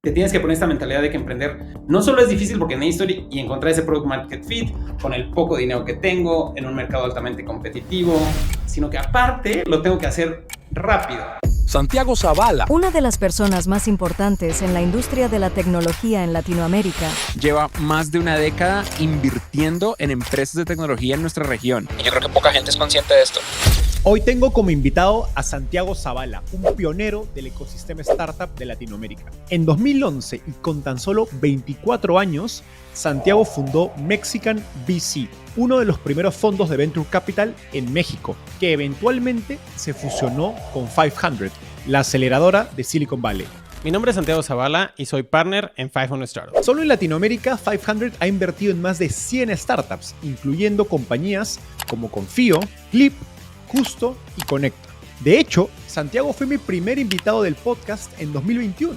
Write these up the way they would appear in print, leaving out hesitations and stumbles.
Te tienes que poner esta mentalidad de que emprender no solo es difícil porque necesito y encontrar ese product market fit con el poco dinero que tengo en un mercado altamente competitivo, sino que aparte lo tengo que hacer rápido. Santiago Zavala, una de las personas más importantes en la industria de la tecnología en Latinoamérica, lleva más de una década invirtiendo en empresas de tecnología en nuestra región. Y yo creo que poca gente es consciente de esto. Hoy tengo como invitado a Santiago Zavala, un pionero del ecosistema startup de Latinoamérica. En 2011 y con tan solo 24 años, Santiago fundó Mexican VC, uno de los primeros fondos de Venture Capital en México, que eventualmente se fusionó con 500, la aceleradora de Silicon Valley. Mi nombre es Santiago Zavala y soy partner en 500 Startups. Solo en Latinoamérica, 500 ha invertido en más de 100 startups, incluyendo compañías como Confío, Clip, Justo y Conecta. De hecho, Santiago fue mi primer invitado del podcast en 2021.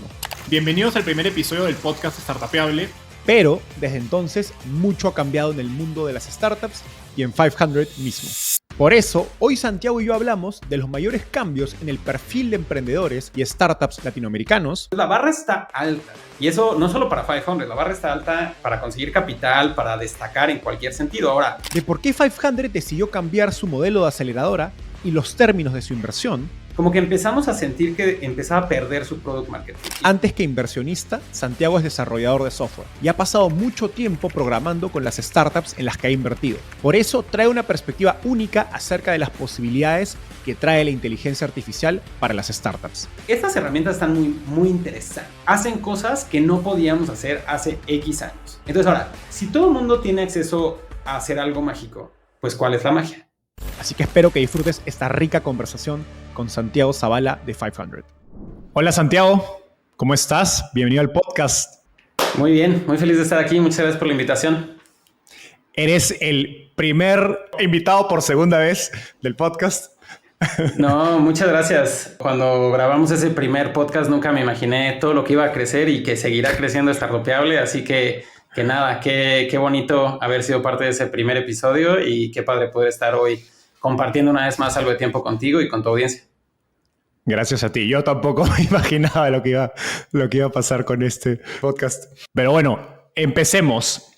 Bienvenidos al primer episodio del podcast Startupeable. Pero desde entonces mucho ha cambiado en el mundo de las startups y en 500 mismo. Por eso, hoy Santiago y yo hablamos de los mayores cambios en el perfil de emprendedores y startups latinoamericanos. La barra está alta y eso no solo para 500, la barra está alta para conseguir capital, para destacar en cualquier sentido. Ahora, de por qué 500 decidió cambiar su modelo de aceleradora y los términos de su inversión. Como que empezamos a sentir que empezaba a perder su product market fit. Antes que inversionista, Santiago es desarrollador de software y ha pasado mucho tiempo programando con las startups en las que ha invertido. Por eso trae una perspectiva única acerca de las posibilidades que trae la inteligencia artificial para las startups. Estas herramientas están muy interesantes. Hacen cosas que no podíamos hacer hace X años. Entonces ahora, si todo el mundo tiene acceso a hacer algo mágico, pues ¿cuál es la magia? Así que espero que disfrutes esta rica conversación con Santiago Zavala de 500. Hola Santiago, ¿cómo estás? Bienvenido al podcast. Muy bien, muy feliz de estar aquí. Muchas gracias por la invitación. Eres el primer invitado por segunda vez del podcast. No, muchas gracias. Cuando grabamos ese primer podcast nunca me imaginé todo lo que iba a crecer y que seguirá creciendo Startupeable, así que nada, qué bonito haber sido parte de ese primer episodio y qué padre poder estar hoy compartiendo una vez más algo de tiempo contigo y con tu audiencia. Gracias a ti. Yo tampoco me imaginaba lo que iba a pasar con este podcast. Pero bueno, empecemos.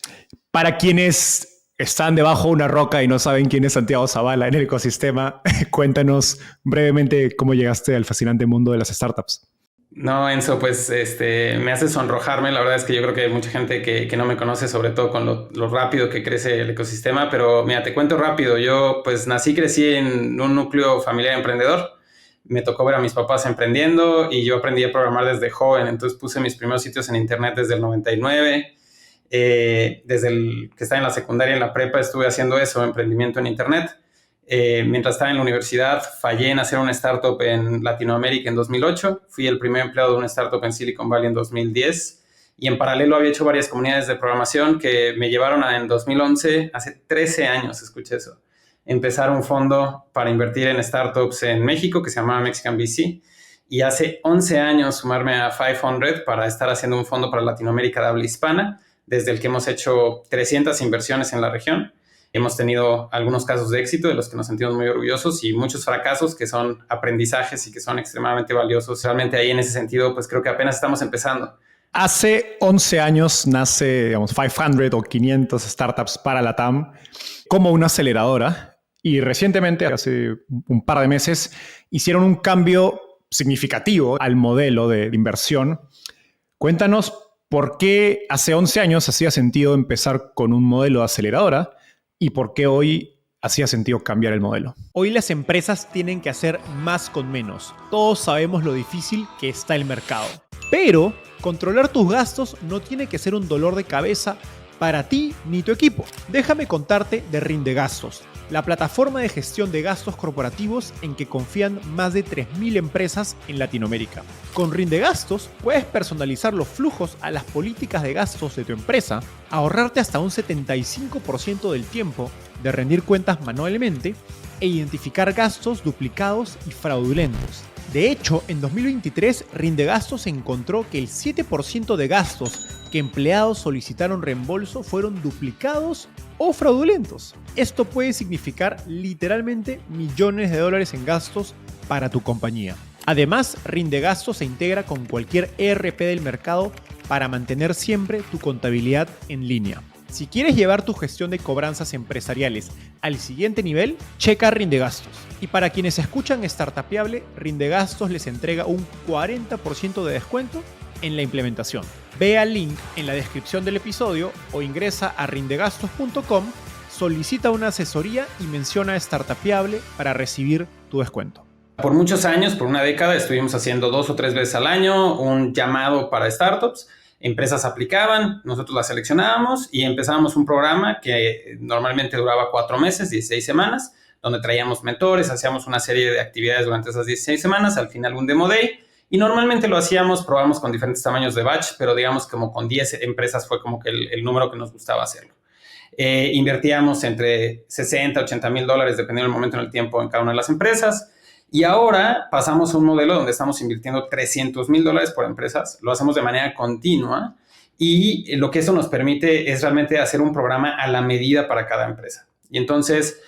Para quienes están debajo de una roca y no saben quién es Santiago Zavala en el ecosistema, cuéntanos brevemente cómo llegaste al fascinante mundo de las startups. No, Enzo, pues me hace sonrojarme. La verdad es que yo creo que hay mucha gente que no me conoce, sobre todo con lo rápido que crece el ecosistema. Pero mira, te cuento rápido. Yo pues crecí en un núcleo familiar emprendedor. Me tocó ver a mis papás emprendiendo y yo aprendí a programar desde joven. Entonces puse mis primeros sitios en internet desde el 99. Desde el que estaba en la secundaria, en la prepa, estuve haciendo eso, emprendimiento en internet. Mientras estaba en la universidad, fallé en hacer una startup en Latinoamérica en 2008. Fui el primer empleado de una startup en Silicon Valley en 2010. Y en paralelo había hecho varias comunidades de programación que me llevaron en 2011, hace 13 años, escuché eso, empezar un fondo para invertir en startups en México que se llamaba Mexican VC. Y hace 11 años sumarme a 500 para estar haciendo un fondo para Latinoamérica de habla hispana, desde el que hemos hecho 300 inversiones en la región. Hemos tenido algunos casos de éxito de los que nos sentimos muy orgullosos y muchos fracasos que son aprendizajes y que son extremadamente valiosos. Realmente ahí en ese sentido, pues creo que apenas estamos empezando. Hace 11 años nace, 500 o 500 startups para la TAM como una aceleradora y recientemente, hace un par de meses, hicieron un cambio significativo al modelo de inversión. Cuéntanos por qué hace 11 años hacía sentido empezar con un modelo de aceleradora y por qué hoy hacía sentido cambiar el modelo. Hoy las empresas tienen que hacer más con menos. Todos sabemos lo difícil que está el mercado. Pero controlar tus gastos no tiene que ser un dolor de cabeza para ti ni tu equipo. Déjame contarte de Rindegastos, la plataforma de gestión de gastos corporativos en que confían más de 3.000 empresas en Latinoamérica. Con Rindegastos puedes personalizar los flujos a las políticas de gastos de tu empresa, ahorrarte hasta un 75% del tiempo de rendir cuentas manualmente e identificar gastos duplicados y fraudulentos. De hecho, en 2023, Rindegastos encontró que el 7% de gastos que empleados solicitaron reembolso fueron duplicados o fraudulentos. Esto puede significar literalmente millones de dólares en gastos para tu compañía. Además, Rindegasto se integra con cualquier ERP del mercado para mantener siempre tu contabilidad en línea. Si quieres llevar tu gestión de cobranzas empresariales al siguiente nivel, checa Rindegastos. Y para quienes escuchan Startapeable, Rindegastos les entrega un 40% de descuento en la implementación. Ve al link en la descripción del episodio o ingresa a rindegastos.com, solicita una asesoría y menciona Startapeable para recibir tu descuento. Por muchos años, por una década, estuvimos haciendo 2 o 3 veces al año un llamado para startups. Empresas aplicaban, nosotros las seleccionábamos y empezábamos un programa que normalmente duraba 4 meses, 16 semanas, donde traíamos mentores, hacíamos una serie de actividades durante esas 16 semanas, al final un demo day, y normalmente lo hacíamos, probamos con diferentes tamaños de batch, pero digamos como con 10 empresas fue como que el número que nos gustaba hacerlo. Invertíamos entre 60 a 80 mil dólares, dependiendo del momento en el tiempo, en cada una de las empresas. Y ahora pasamos a un modelo donde estamos invirtiendo $300,000 por empresas. Lo hacemos de manera continua y lo que eso nos permite es realmente hacer un programa a la medida para cada empresa. Y entonces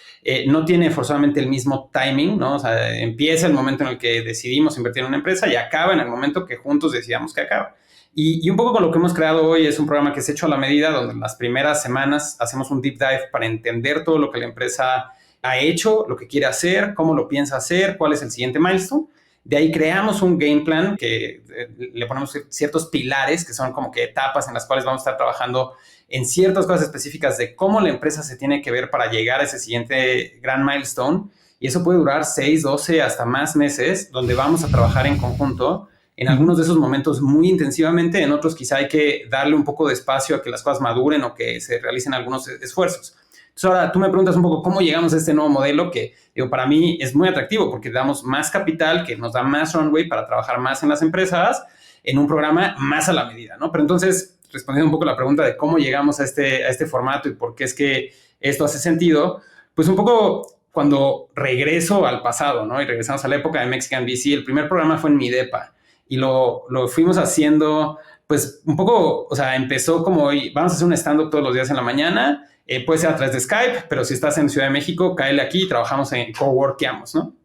no tiene forzosamente el mismo timing, ¿no? O sea, empieza el momento en el que decidimos invertir en una empresa y acaba en el momento que juntos decidamos que acaba. Y un poco con lo que hemos creado hoy es un programa que es hecho a la medida, donde en las primeras semanas hacemos un deep dive para entender todo lo que la empresa ha hecho, lo que quiere hacer, cómo lo piensa hacer, cuál es el siguiente milestone. De ahí creamos un game plan que le ponemos ciertos pilares que son como que etapas en las cuales vamos a estar trabajando en ciertas cosas específicas de cómo la empresa se tiene que ver para llegar a ese siguiente gran milestone. Y eso puede durar 6, 12, hasta más meses, donde vamos a trabajar en conjunto. En algunos de esos momentos muy intensivamente, en otros quizá hay que darle un poco de espacio a que las cosas maduren o que se realicen algunos esfuerzos. Entonces ahora tú me preguntas un poco cómo llegamos a este nuevo modelo que, digo, para mí es muy atractivo porque damos más capital, que nos da más runway para trabajar más en las empresas en un programa más a la medida, ¿no? Pero entonces, respondiendo un poco a la pregunta de cómo llegamos a este formato y por qué es que esto hace sentido, pues un poco cuando regreso al pasado, ¿no? Y regresamos a la época de Mexican VC, el primer programa fue en mi depa y lo fuimos haciendo, pues un poco, o sea, empezó como hoy, vamos a hacer un stand-up todos los días en la mañana. Puede ser a través de Skype, pero si estás en Ciudad de México, cáele aquí y trabajamos en coworkeamos, ¿no?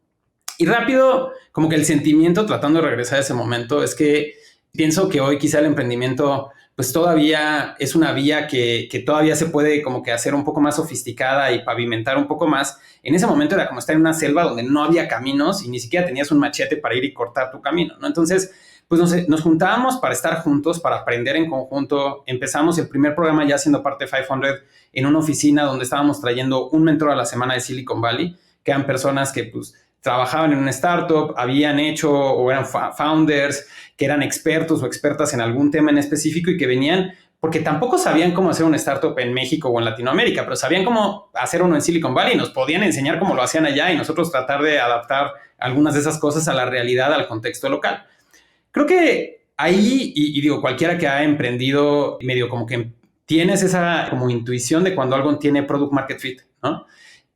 Y rápido, como que el sentimiento tratando de regresar a ese momento es que pienso que hoy quizá el emprendimiento pues todavía es una vía que todavía se puede como que hacer un poco más sofisticada y pavimentar un poco más. En ese momento era como estar en una selva donde no había caminos y ni siquiera tenías un machete para ir y cortar tu camino, ¿no? Entonces, pues nos juntábamos para estar juntos, para aprender en conjunto. Empezamos el primer programa ya siendo parte de 500 en una oficina donde estábamos trayendo un mentor a la semana de Silicon Valley, que eran personas que pues trabajaban en una startup, habían hecho o eran founders, que eran expertos o expertas en algún tema en específico y que venían porque tampoco sabían cómo hacer una startup en México o en Latinoamérica, pero sabían cómo hacer uno en Silicon Valley y nos podían enseñar cómo lo hacían allá y nosotros tratar de adaptar algunas de esas cosas a la realidad, al contexto local. Creo que ahí, y digo, cualquiera que ha emprendido medio como que tienes esa como intuición de cuando algo tiene product market fit, ¿no?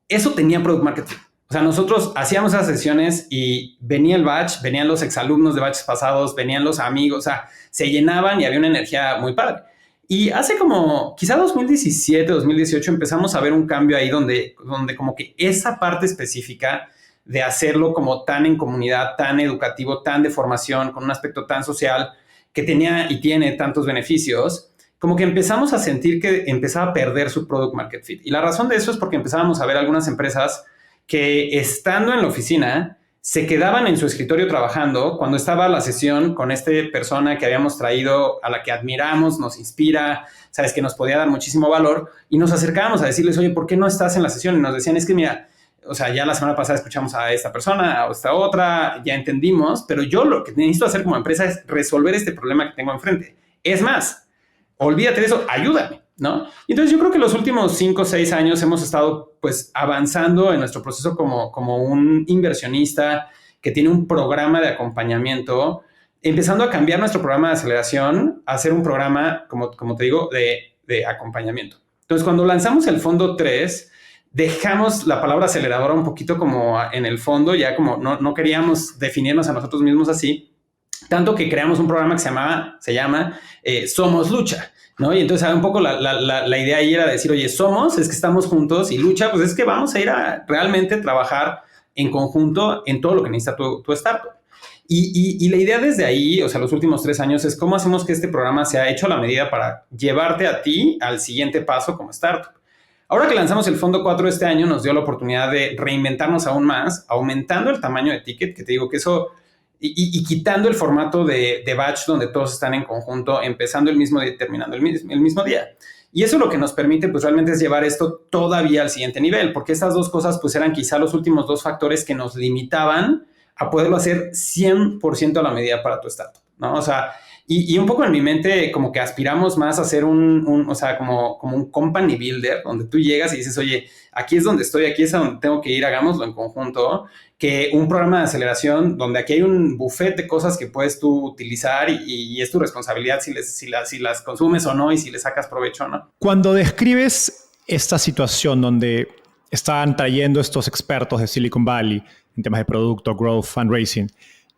Eso tenía product market fit. O sea, nosotros hacíamos esas sesiones y venía el batch, venían los exalumnos de batches pasados, venían los amigos, o sea, se llenaban y había una energía muy padre. Y hace como quizá 2017, 2018 empezamos a ver un cambio ahí donde como que esa parte específica de hacerlo como tan en comunidad, tan educativo, tan de formación, con un aspecto tan social, que tenía y tiene tantos beneficios, como que empezamos a sentir que empezaba a perder su product market fit. Y la razón de eso es porque empezábamos a ver algunas empresas que estando en la oficina se quedaban en su escritorio trabajando cuando estaba la sesión con esta persona que habíamos traído, a la que admiramos, nos inspira, sabes, que nos podía dar muchísimo valor, y nos acercábamos a decirles, oye, ¿por qué no estás en la sesión? Y nos decían, es que mira, o sea, ya la semana pasada escuchamos a esta persona, a esta otra, ya entendimos, pero yo lo que necesito hacer como empresa es resolver este problema que tengo enfrente. Es más, olvídate de eso, ayúdame, ¿no? Y entonces yo creo que los últimos 5 o 6 años hemos estado pues avanzando en nuestro proceso como un inversionista que tiene un programa de acompañamiento, empezando a cambiar nuestro programa de aceleración a ser un programa, como te digo, de acompañamiento. Entonces, cuando lanzamos el fondo 3, dejamos la palabra aceleradora un poquito como en el fondo, ya como no queríamos definirnos a nosotros mismos así, tanto que creamos un programa que se llama Somos Lucha, ¿no? Y entonces un poco la idea ahí era decir, oye, somos, es que estamos juntos, y lucha, pues es que vamos a ir a realmente trabajar en conjunto en todo lo que necesita tu startup. Y la idea desde ahí, o sea, los últimos 3 años, es cómo hacemos que este programa sea hecho a la medida para llevarte a ti al siguiente paso como startup. Ahora que lanzamos el Fondo 4 este año, nos dio la oportunidad de reinventarnos aún más, aumentando el tamaño de ticket, que te digo que eso, y quitando el formato de batch donde todos están en conjunto, empezando el mismo día y terminando el mismo día. Y eso lo que nos permite, pues realmente es llevar esto todavía al siguiente nivel, porque estas dos cosas, pues eran quizá los últimos 2 factores que nos limitaban a poderlo hacer 100% a la medida para tu startup, ¿no? O sea, y un poco en mi mente como que aspiramos más a ser o sea, como un company builder, donde tú llegas y dices, oye, aquí es donde estoy, aquí es a donde tengo que ir, hagámoslo en conjunto, que un programa de aceleración donde aquí hay un buffet de cosas que puedes tú utilizar y es tu responsabilidad si las consumes o no y si le sacas provecho o no. Cuando describes esta situación donde están trayendo estos expertos de Silicon Valley en temas de producto, growth, fundraising,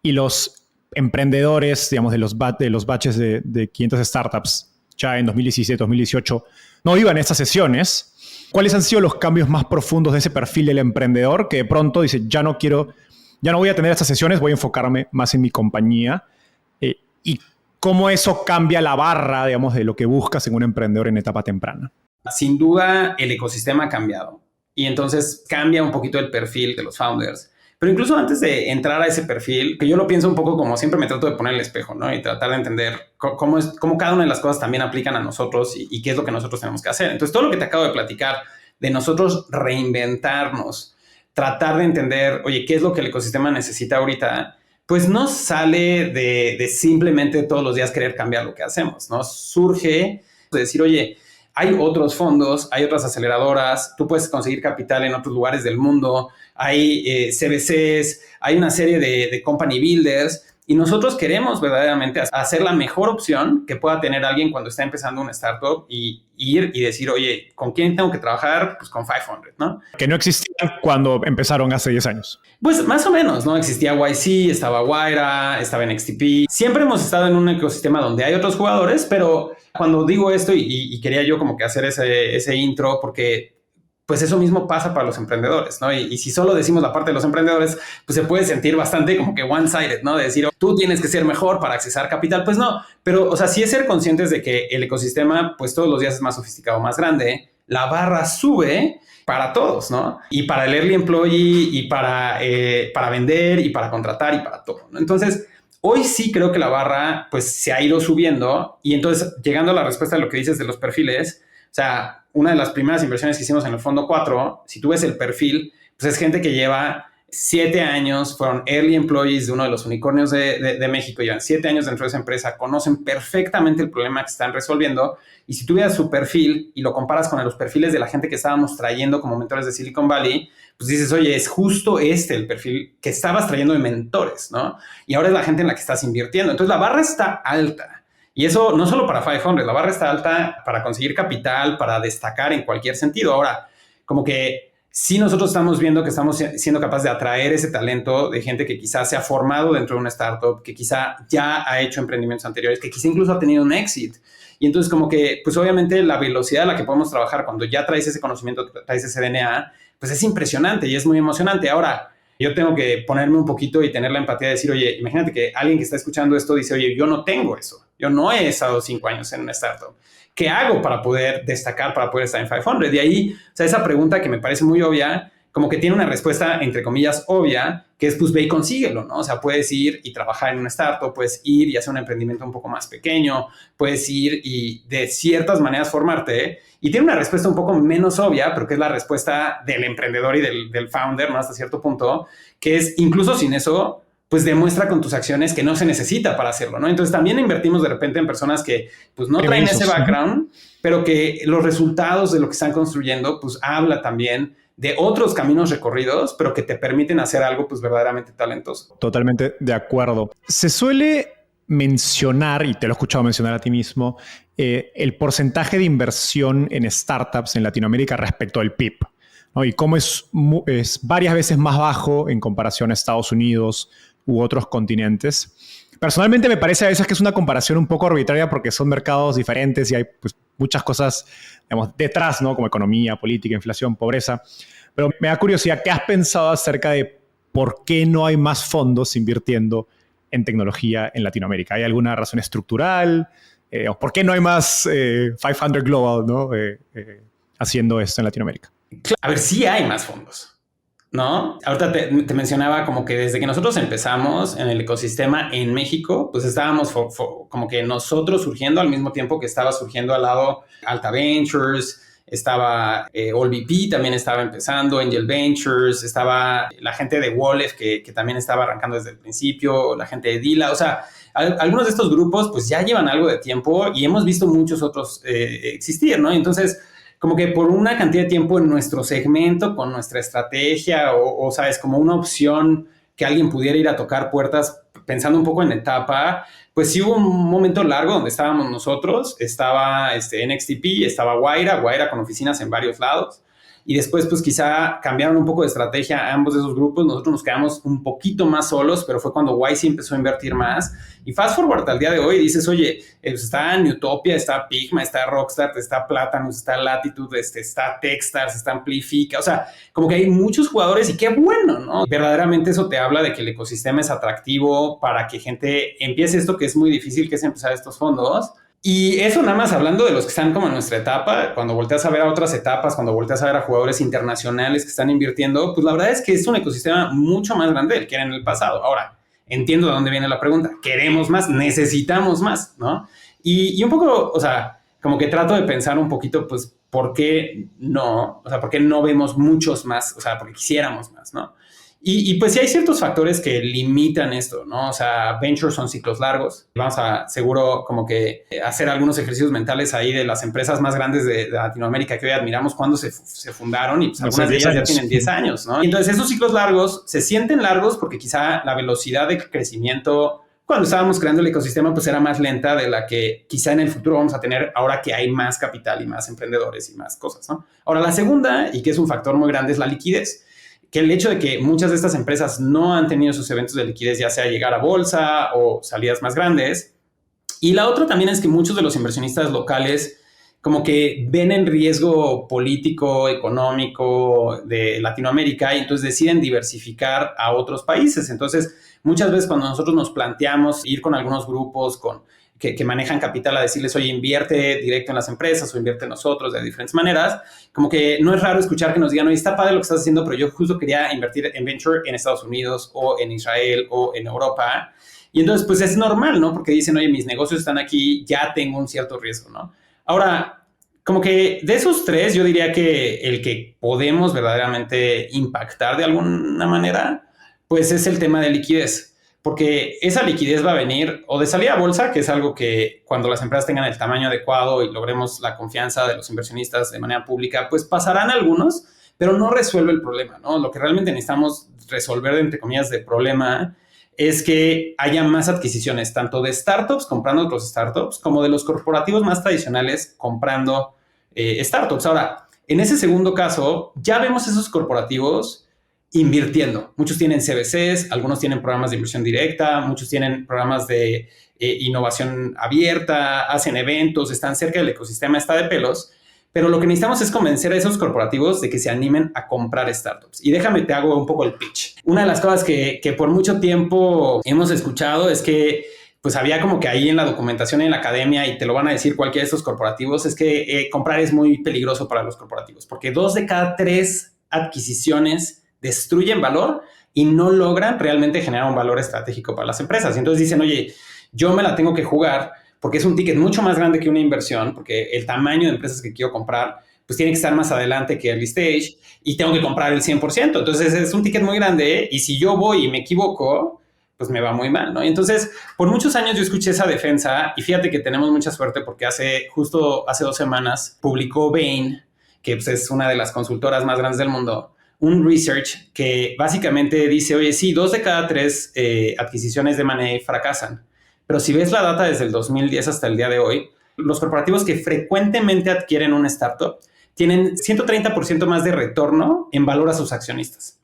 y los emprendedores, digamos, de los batches de 500 startups ya en 2017, 2018, no iban a estas sesiones, ¿cuáles han sido los cambios más profundos de ese perfil del emprendedor que de pronto dice, ya no voy a tener estas sesiones, voy a enfocarme más en mi compañía? Y cómo eso cambia la barra, digamos, de lo que buscas en un emprendedor en etapa temprana. Sin duda, el ecosistema ha cambiado y entonces cambia un poquito el perfil de los founders. Pero incluso antes de entrar a ese perfil, que yo lo pienso un poco como siempre me trato de poner el espejo, ¿no? Y tratar de entender cómo cada una de las cosas también aplican a nosotros y qué es lo que nosotros tenemos que hacer. Entonces, todo lo que te acabo de platicar de nosotros reinventarnos, tratar de entender, oye, qué es lo que el ecosistema necesita ahorita, pues no sale de simplemente todos los días querer cambiar lo que hacemos, ¿no? Surge de decir, oye, hay otros fondos, hay otras aceleradoras, tú puedes conseguir capital en otros lugares del mundo, hay CVCs, hay una serie de company builders y nosotros queremos verdaderamente hacer la mejor opción que pueda tener alguien cuando está empezando una startup y ir y decir, oye, ¿con quién tengo que trabajar? Pues con 500, ¿no? Que no existían cuando empezaron hace 10 años. Pues más o menos, ¿no? Existía YC, estaba Wayra, estaba NXTP. Siempre hemos estado en un ecosistema donde hay otros jugadores, pero cuando digo esto y quería yo como que hacer ese intro porque pues eso mismo pasa para los emprendedores, ¿no? Y si solo decimos la parte de los emprendedores, pues se puede sentir bastante como que one-sided, ¿no? De decir, tú tienes que ser mejor para accesar capital. Pues no, pero, o sea, sí es ser conscientes de que el ecosistema, pues todos los días es más sofisticado, más grande. La barra sube para todos, ¿no? Y para el early employee, y para vender, y para contratar, y para todo, ¿no? Entonces, hoy sí creo que la barra, pues, se ha ido subiendo. Y entonces, llegando a la respuesta de lo que dices de los perfiles, o sea, una de las primeras inversiones que hicimos en el Fondo 4, si tú ves el perfil, pues es gente que lleva 7 años, fueron early employees de uno de los unicornios de México, llevan 7 años dentro de esa empresa, conocen perfectamente el problema que están resolviendo. Y si tú ves su perfil y lo comparas con los perfiles de la gente que estábamos trayendo como mentores de Silicon Valley, pues dices, oye, es justo el perfil que estabas trayendo de mentores, ¿no? Y ahora es la gente en la que estás invirtiendo. Entonces la barra está alta. Y eso no solo para 500, la barra está alta para conseguir capital, para destacar en cualquier sentido. Ahora, como que sí nosotros estamos viendo que estamos siendo capaces de atraer ese talento de gente que quizás se ha formado dentro de una startup, que quizá ya ha hecho emprendimientos anteriores, que quizá incluso ha tenido un exit. Y entonces como que, pues obviamente la velocidad a la que podemos trabajar cuando ya traes ese conocimiento, traes ese DNA, pues es impresionante y es muy emocionante. Ahora, yo tengo que ponerme un poquito y tener la empatía de decir, oye, imagínate que alguien que está escuchando esto dice, oye, yo no tengo eso. Yo no he estado 5 años en una startup. ¿Qué hago para poder destacar, para poder estar en 500? De ahí, o sea, esa pregunta que me parece muy obvia, como que tiene una respuesta, entre comillas, obvia, que es, pues, ve y consíguelo, ¿no? O sea, puedes ir y trabajar en una startup, puedes ir y hacer un emprendimiento un poco más pequeño, puedes ir y de ciertas maneras formarte. Y tiene una respuesta un poco menos obvia, pero que es la respuesta del emprendedor y del founder, ¿no? Hasta cierto punto, que es, incluso sin eso, pues demuestra con tus acciones que no se necesita para hacerlo, ¿no? Entonces también invertimos de repente en personas que pues no traen ese background, pero que los resultados de lo que están construyendo pues habla también de otros caminos recorridos, pero que te permiten hacer algo pues verdaderamente talentoso. Totalmente de acuerdo. Se suele mencionar, y te lo he escuchado mencionar a ti mismo, el porcentaje de inversión en startups en Latinoamérica respecto al PIB, ¿no? Y cómo es varias veces más bajo en comparación a Estados Unidos u otros continentes. Personalmente me parece a veces que es una comparación un poco arbitraria porque son mercados diferentes y hay pues, muchas cosas, digamos, detrás, ¿no? Como economía, política, inflación, pobreza. Pero me da curiosidad, ¿qué has pensado acerca de por qué no hay más fondos invirtiendo en tecnología en Latinoamérica? ¿Hay alguna razón estructural? ¿Por qué no hay más 500 Global, ¿no? Haciendo esto en Latinoamérica? A ver, sí hay más fondos, ¿no? Ahorita te mencionaba como que desde que nosotros empezamos en el ecosistema en México, pues estábamos como que nosotros surgiendo al mismo tiempo que estaba surgiendo al lado Alta Ventures, estaba AllVP también estaba empezando, Angel Ventures, estaba la gente de Wolef que también estaba arrancando desde el principio, la gente de Dila, o sea, algunos de estos grupos pues ya llevan algo de tiempo y hemos visto muchos otros existir, ¿no? Entonces, como que por una cantidad de tiempo en nuestro segmento, con nuestra estrategia o sabes, como una opción que alguien pudiera ir a tocar puertas pensando un poco en etapa, pues sí hubo un momento largo donde estábamos nosotros, estaba NXTP, estaba Guaira con oficinas en varios lados, y después pues quizá cambiaron un poco de estrategia a ambos de esos grupos, nosotros nos quedamos un poquito más solos, pero fue cuando YC empezó a invertir más, y fast forward al día de hoy dices, oye, está Newtopia, está Pigma, está Rockstar, está Platanus, está Latitude, está Techstars, está Amplifica, o sea, como que hay muchos jugadores y qué bueno, ¿no? Verdaderamente eso te habla de que el ecosistema es atractivo para que gente empiece esto que es muy difícil, que es empezar estos fondos. Y eso nada más hablando de los que están como en nuestra etapa, cuando volteas a ver a otras etapas, cuando volteas a ver a jugadores internacionales que están invirtiendo, pues la verdad es que es un ecosistema mucho más grande del que era en el pasado. Ahora, entiendo de dónde viene la pregunta. Queremos más, necesitamos más, ¿no? Y un poco, o sea, como que trato de pensar un poquito, pues, ¿por qué no? O sea, ¿por qué no vemos muchos más? O sea, porque quisiéramos más, ¿no? Y pues sí hay ciertos factores que limitan esto, ¿no? O sea, ventures son ciclos largos. Vamos a seguro como que hacer algunos ejercicios mentales ahí de las empresas más grandes de Latinoamérica que hoy admiramos cuando se fundaron y pues algunas de ellas ya tienen 10 años, ¿no? Y entonces esos ciclos largos se sienten largos porque quizá la velocidad de crecimiento cuando estábamos creando el ecosistema pues era más lenta de la que quizá en el futuro vamos a tener ahora que hay más capital y más emprendedores y más cosas, ¿no? Ahora la segunda, y que es un factor muy grande, es la liquidez. Que el hecho de que muchas de estas empresas no han tenido sus eventos de liquidez, ya sea llegar a bolsa o salidas más grandes. Y la otra también es que muchos de los inversionistas locales como que ven el riesgo político, económico de Latinoamérica y entonces deciden diversificar a otros países. Entonces, muchas veces cuando nosotros nos planteamos ir con algunos grupos que manejan capital a decirles, oye, invierte directo en las empresas o invierte en nosotros de diferentes maneras, como que no es raro escuchar que nos digan, oye, está padre lo que estás haciendo, pero yo justo quería invertir en venture en Estados Unidos o en Israel o en Europa. Y entonces, pues es normal, ¿no? Porque dicen, oye, mis negocios están aquí, ya tengo un cierto riesgo, ¿no? Ahora, como que de esos tres, yo diría que el que podemos verdaderamente impactar de alguna manera, pues es el tema de liquidez. Porque esa liquidez va a venir o de salida a bolsa, que es algo que cuando las empresas tengan el tamaño adecuado y logremos la confianza de los inversionistas de manera pública, pues pasarán algunos, pero no resuelve el problema, ¿no? Lo que realmente necesitamos resolver, entre comillas, de problema es que haya más adquisiciones, tanto de startups comprando otros startups, como de los corporativos más tradicionales comprando startups. Ahora, en ese segundo caso, ya vemos esos corporativos invirtiendo. Muchos tienen CVCs, algunos tienen programas de inversión directa, muchos tienen programas de innovación abierta, hacen eventos, están cerca del ecosistema, está de pelos, pero lo que necesitamos es convencer a esos corporativos de que se animen a comprar startups. Y déjame, te hago un poco el pitch. Una de las cosas que por mucho tiempo hemos escuchado es que pues había como que ahí en la documentación en la academia, y te lo van a decir cualquiera de estos corporativos, es que comprar es muy peligroso para los corporativos, porque 2 de cada 3 adquisiciones destruyen valor y no logran realmente generar un valor estratégico para las empresas. Y entonces dicen, oye, yo me la tengo que jugar porque es un ticket mucho más grande que una inversión, porque el tamaño de empresas que quiero comprar pues tiene que estar más adelante que early stage y tengo que comprar el 100%. Entonces es un ticket muy grande y si yo voy y me equivoco, pues me va muy mal, ¿no? Y entonces, por muchos años yo escuché esa defensa y fíjate que tenemos mucha suerte porque justo hace 2 semanas publicó Bain, que pues, es una de las consultoras más grandes del mundo, un research que básicamente dice, oye, sí, 2 de cada 3 adquisiciones de M&A fracasan. Pero si ves la data desde el 2010 hasta el día de hoy, los corporativos que frecuentemente adquieren una startup tienen 130% más de retorno en valor a sus accionistas.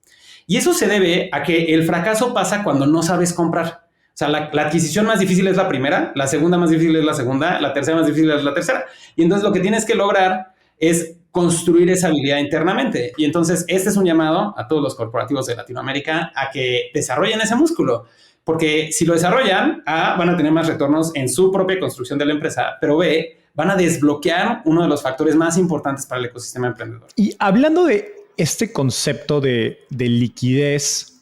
Y eso se debe a que el fracaso pasa cuando no sabes comprar. O sea, la adquisición más difícil es la primera, la segunda más difícil es la segunda, la tercera más difícil es la tercera. Y entonces lo que tienes que lograr es construir esa habilidad internamente. Y entonces este es un llamado a todos los corporativos de Latinoamérica a que desarrollen ese músculo. Porque si lo desarrollan, A, van a tener más retornos en su propia construcción de la empresa, pero B, van a desbloquear uno de los factores más importantes para el ecosistema emprendedor. Y hablando de este concepto de liquidez,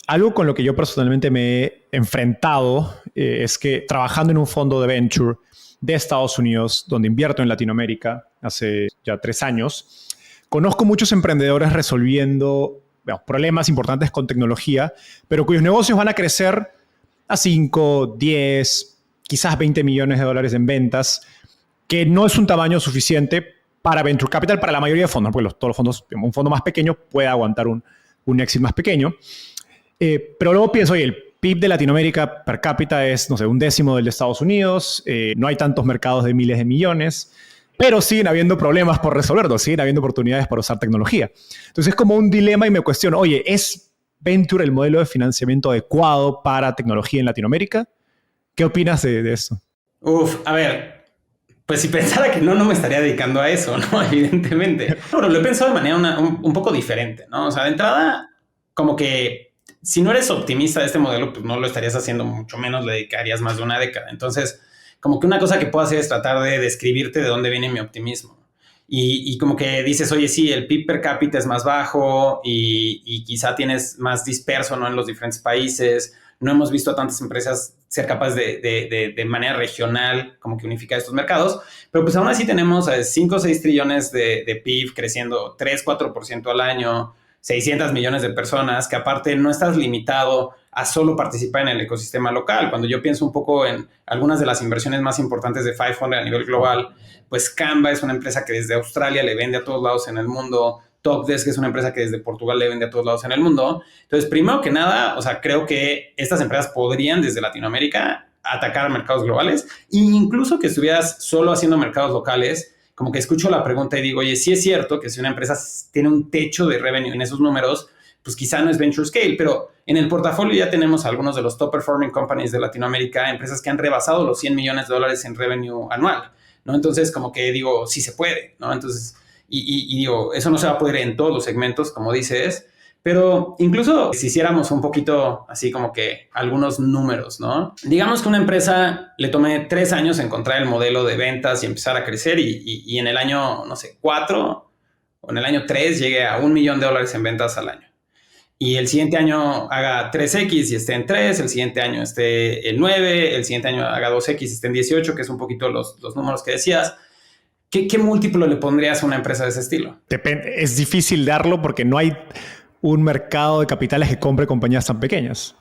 algo con lo que yo personalmente me he enfrentado es que trabajando en un fondo de venture de Estados Unidos, donde invierto en Latinoamérica hace ya 3 años, conozco muchos emprendedores resolviendo problemas importantes con tecnología, pero cuyos negocios van a crecer a 5, 10, quizás 20 millones de dólares en ventas, que no es un tamaño suficiente para Venture Capital, para la mayoría de fondos, porque todos los fondos, un fondo más pequeño puede aguantar un exit más pequeño. Pero luego pienso, oye, el PIB de Latinoamérica per cápita es, no sé, 1/10 del de Estados Unidos, no hay tantos mercados de miles de millones, pero siguen habiendo problemas por resolverlo, siguen habiendo oportunidades para usar tecnología. Entonces es como un dilema y me cuestiono, oye, ¿es Venture el modelo de financiamiento adecuado para tecnología en Latinoamérica? ¿Qué opinas de esto? A ver, pues si pensara que no me estaría dedicando a eso, ¿no? Evidentemente. Pero lo he pensado de manera un poco diferente, ¿no? O sea, de entrada, como que si no eres optimista de este modelo, pues no lo estarías haciendo, mucho menos le dedicarías más de una década. Entonces, como que una cosa que puedo hacer es tratar de describirte de dónde viene mi optimismo. Y como que dices, oye, sí, el PIB per cápita es más bajo y quizá tienes más disperso, ¿no? En los diferentes países. No hemos visto a tantas empresas ser capaces de manera regional como que unificar estos mercados. Pero pues aún así tenemos 5 o 6 trillones de PIB creciendo 3-4% al año, 600 millones de personas, que aparte no estás limitado a solo participar en el ecosistema local. Cuando yo pienso un poco en algunas de las inversiones más importantes de 500 a nivel global, pues Canva es una empresa que desde Australia le vende a todos lados en el mundo. Talkdesk es una empresa que desde Portugal le vende a todos lados en el mundo. Entonces, primero que nada, o sea, creo que estas empresas podrían desde Latinoamérica atacar mercados globales e incluso que estuvieras solo haciendo mercados locales. Como que escucho la pregunta y digo, oye, sí es cierto que si una empresa tiene un techo de revenue en esos números, pues quizá no es venture scale, pero en el portafolio ya tenemos algunos de los top performing companies de Latinoamérica, empresas que han rebasado los $100 millones en revenue anual, ¿no? Entonces, como que digo, sí se puede, ¿no? Entonces, y digo, eso no se va a poder en todos los segmentos, como dices, pero incluso si hiciéramos un poquito así como que algunos números, ¿no? Digamos que una empresa le tome 3 años encontrar el modelo de ventas y empezar a crecer y en el año, no sé, 4 o en el año 3 llegue a $1 millón en ventas al año. Y el siguiente año haga 3X y esté en 3, el siguiente año esté en 9, el siguiente año haga 2X y esté en 18, que es un poquito los números que decías. ¿Qué múltiplo le pondrías a una empresa de ese estilo? Depende, es difícil darlo porque no hay un mercado de capitales que compre compañías tan pequeñas.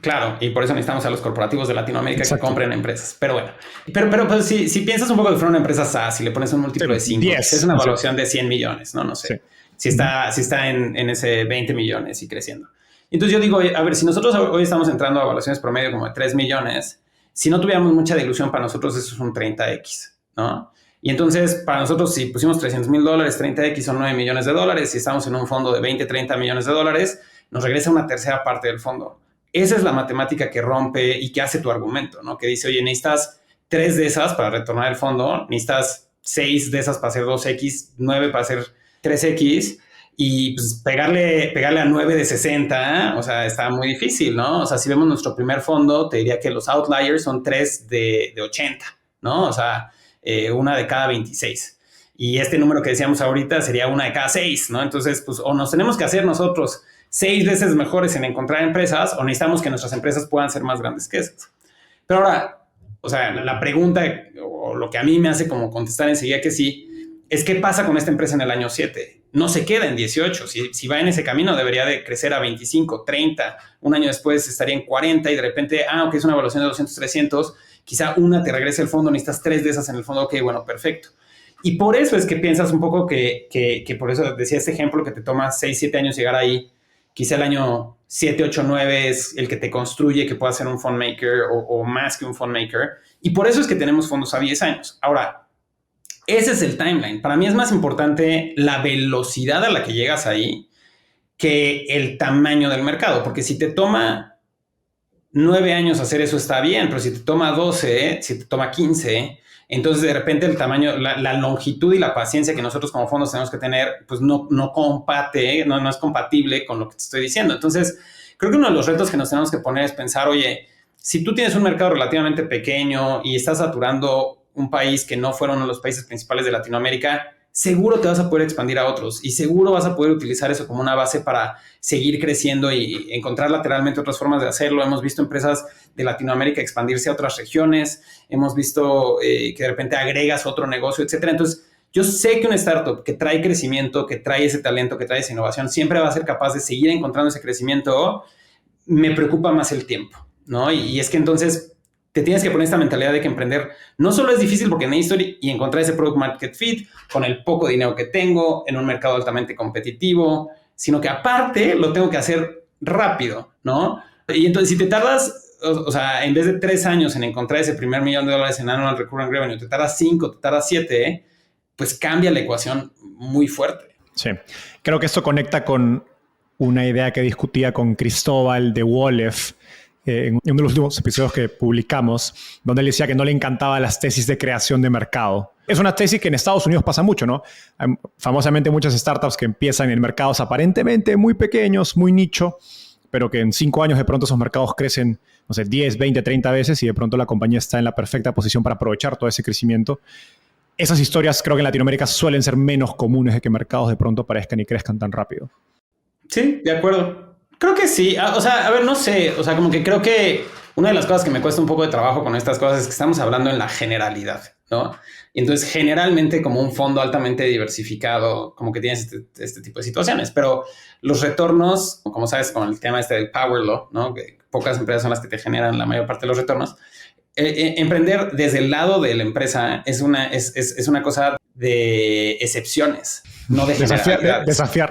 Claro, y por eso necesitamos a los corporativos de Latinoamérica. Exacto. Que compren empresas. Pero bueno, pero pues, si piensas un poco de fuera una empresa SaaS y le pones un múltiplo de 5, es una evaluación de 100 millones, ¿no? No sé. Sí. Si está en ese 20 millones y creciendo. Entonces yo digo, a ver, si nosotros hoy estamos entrando a evaluaciones promedio como de 3 millones, si no tuviéramos mucha dilución, para nosotros eso es un 30X, ¿no? Y entonces, para nosotros, si pusimos $300,000, 30X son $9 millones. Si estamos en un fondo de 20, 30 millones de dólares, nos regresa una tercera parte del fondo. Esa es la matemática que rompe y que hace tu argumento, ¿no? Que dice, oye, necesitas 3 de esas para retornar el fondo, necesitas 6 de esas para hacer 2X, 9 para hacer 3X, y pues pegarle a 9 de 60, o sea, está muy difícil, ¿no? O sea, si vemos nuestro primer fondo, te diría que los outliers son 3 de 80, ¿no? O sea, una de cada 26. Y este número que decíamos ahorita sería una de cada 6, ¿no? Entonces, pues, o nos tenemos que hacer nosotros 6 veces mejores en encontrar empresas, o necesitamos que nuestras empresas puedan ser más grandes que esas. Pero ahora, o sea, la pregunta, o lo que a mí me hace como contestar enseguida que sí, es qué pasa con esta empresa en el año 7. No se queda en 18. Si va en ese camino, debería de crecer a 25, 30. Un año después estaría en 40 y de repente, aunque es una evaluación de 200, 300, quizá una te regrese el fondo, necesitas 3 de esas en el fondo. Ok, bueno, perfecto. Y por eso es que piensas un poco que por eso decía este ejemplo que te toma 6, 7 años llegar ahí. Quizá el año 7, 8, 9 es el que te construye que pueda ser un fund maker o más que un fund maker. Y por eso es que tenemos fondos a 10 años. Ahora, ese es el timeline. Para mí es más importante la velocidad a la que llegas ahí que el tamaño del mercado. Porque si te toma 9 años hacer eso está bien, pero si te toma 12, si te toma 15, entonces de repente el tamaño, la longitud y la paciencia que nosotros como fondos tenemos que tener, pues no es compatible con lo que te estoy diciendo. Entonces, creo que uno de los retos que nos tenemos que poner es pensar, oye, si tú tienes un mercado relativamente pequeño y estás saturando un país que no fuera uno de los países principales de Latinoamérica, seguro te vas a poder expandir a otros y seguro vas a poder utilizar eso como una base para seguir creciendo y encontrar lateralmente otras formas de hacerlo. Hemos visto empresas de Latinoamérica expandirse a otras regiones, hemos visto que de repente agregas otro negocio, etcétera. Entonces, yo sé que una startup que trae crecimiento, que trae ese talento, que trae esa innovación, siempre va a ser capaz de seguir encontrando ese crecimiento. Me preocupa más el tiempo, ¿no? Y es que entonces te tienes que poner esta mentalidad de que emprender no solo es difícil porque necesito y encontrar ese product market fit con el poco dinero que tengo en un mercado altamente competitivo, sino que aparte lo tengo que hacer rápido, ¿no? Y entonces si te tardas, o sea, en vez de 3 años en encontrar ese primer $1 millón en annual recurring revenue, te tardas 5, te tardas 7, pues cambia la ecuación muy fuerte. Sí, creo que esto conecta con una idea que discutía con Cristóbal de Wolef en uno de los últimos episodios que publicamos, donde él decía que no le encantaban las tesis de creación de mercado. Es una tesis que en Estados Unidos pasa mucho, ¿no? Hay famosamente muchas startups que empiezan en mercados aparentemente muy pequeños, muy nicho, pero que en 5 años de pronto esos mercados crecen, no sé, 10, 20, 30 veces y de pronto la compañía está en la perfecta posición para aprovechar todo ese crecimiento. Esas historias creo que en Latinoamérica suelen ser menos comunes de que mercados de pronto aparezcan y crezcan tan rápido. Sí, de acuerdo. Creo que sí. O sea, a ver, no sé. O sea, como que creo que una de las cosas que me cuesta un poco de trabajo con estas cosas es que estamos hablando en la generalidad, ¿no? Y entonces, generalmente, como un fondo altamente diversificado, como que tienes este tipo de situaciones. Pero los retornos, como sabes, con el tema del power law, ¿no? Que pocas empresas son las que te generan la mayor parte de los retornos. Emprender desde el lado de la empresa es una cosa de excepciones, no de generalidades. Desafiar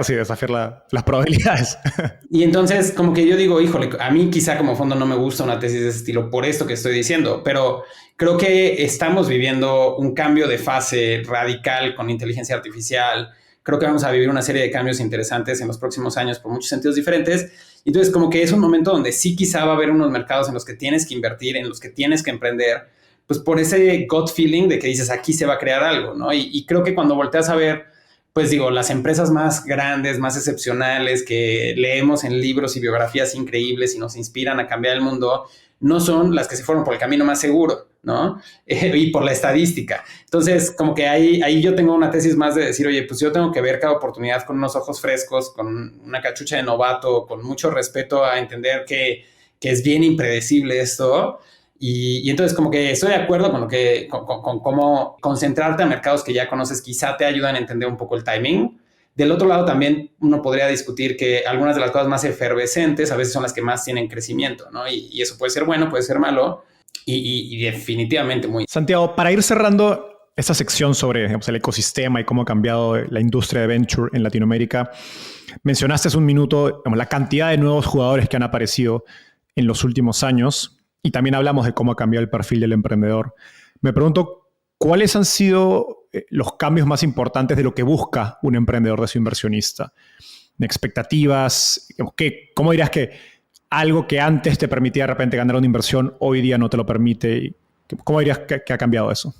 las probabilidades. Y entonces, como que yo digo, híjole, a mí quizá como fondo no me gusta una tesis de ese estilo por esto que estoy diciendo, pero creo que estamos viviendo un cambio de fase radical con inteligencia artificial. Creo que vamos a vivir una serie de cambios interesantes en los próximos años por muchos sentidos diferentes. Entonces, como que es un momento donde sí quizá va a haber unos mercados en los que tienes que invertir, en los que tienes que emprender, pues por ese gut feeling de que dices, aquí se va a crear algo, ¿no? Y creo que cuando volteas a ver, pues digo, las empresas más grandes, más excepcionales, que leemos en libros y biografías increíbles y nos inspiran a cambiar el mundo, no son las que se fueron por el camino más seguro, ¿no? Y por la estadística. Entonces, como que ahí yo tengo una tesis más de decir, oye, pues yo tengo que ver cada oportunidad con unos ojos frescos, con una cachucha de novato, con mucho respeto a entender que es bien impredecible esto. Y entonces como que estoy de acuerdo con con cómo concentrarte a mercados que ya conoces quizá te ayudan a entender un poco el timing. Del otro lado también uno podría discutir que algunas de las cosas más efervescentes a veces son las que más tienen crecimiento, ¿no? Y eso puede ser bueno, puede ser malo y definitivamente muy... Santiago, para ir cerrando esta sección sobre, digamos, el ecosistema y cómo ha cambiado la industria de venture en Latinoamérica, mencionaste hace un minuto, digamos, la cantidad de nuevos jugadores que han aparecido en los últimos años y también hablamos de cómo ha cambiado el perfil del emprendedor. Me pregunto, ¿cuáles han sido los cambios más importantes de lo que busca un emprendedor de su inversionista? Expectativas, ¿cómo dirías que algo que antes te permitía de repente ganar una inversión, hoy día no te lo permite? ¿Cómo dirías que ha cambiado eso?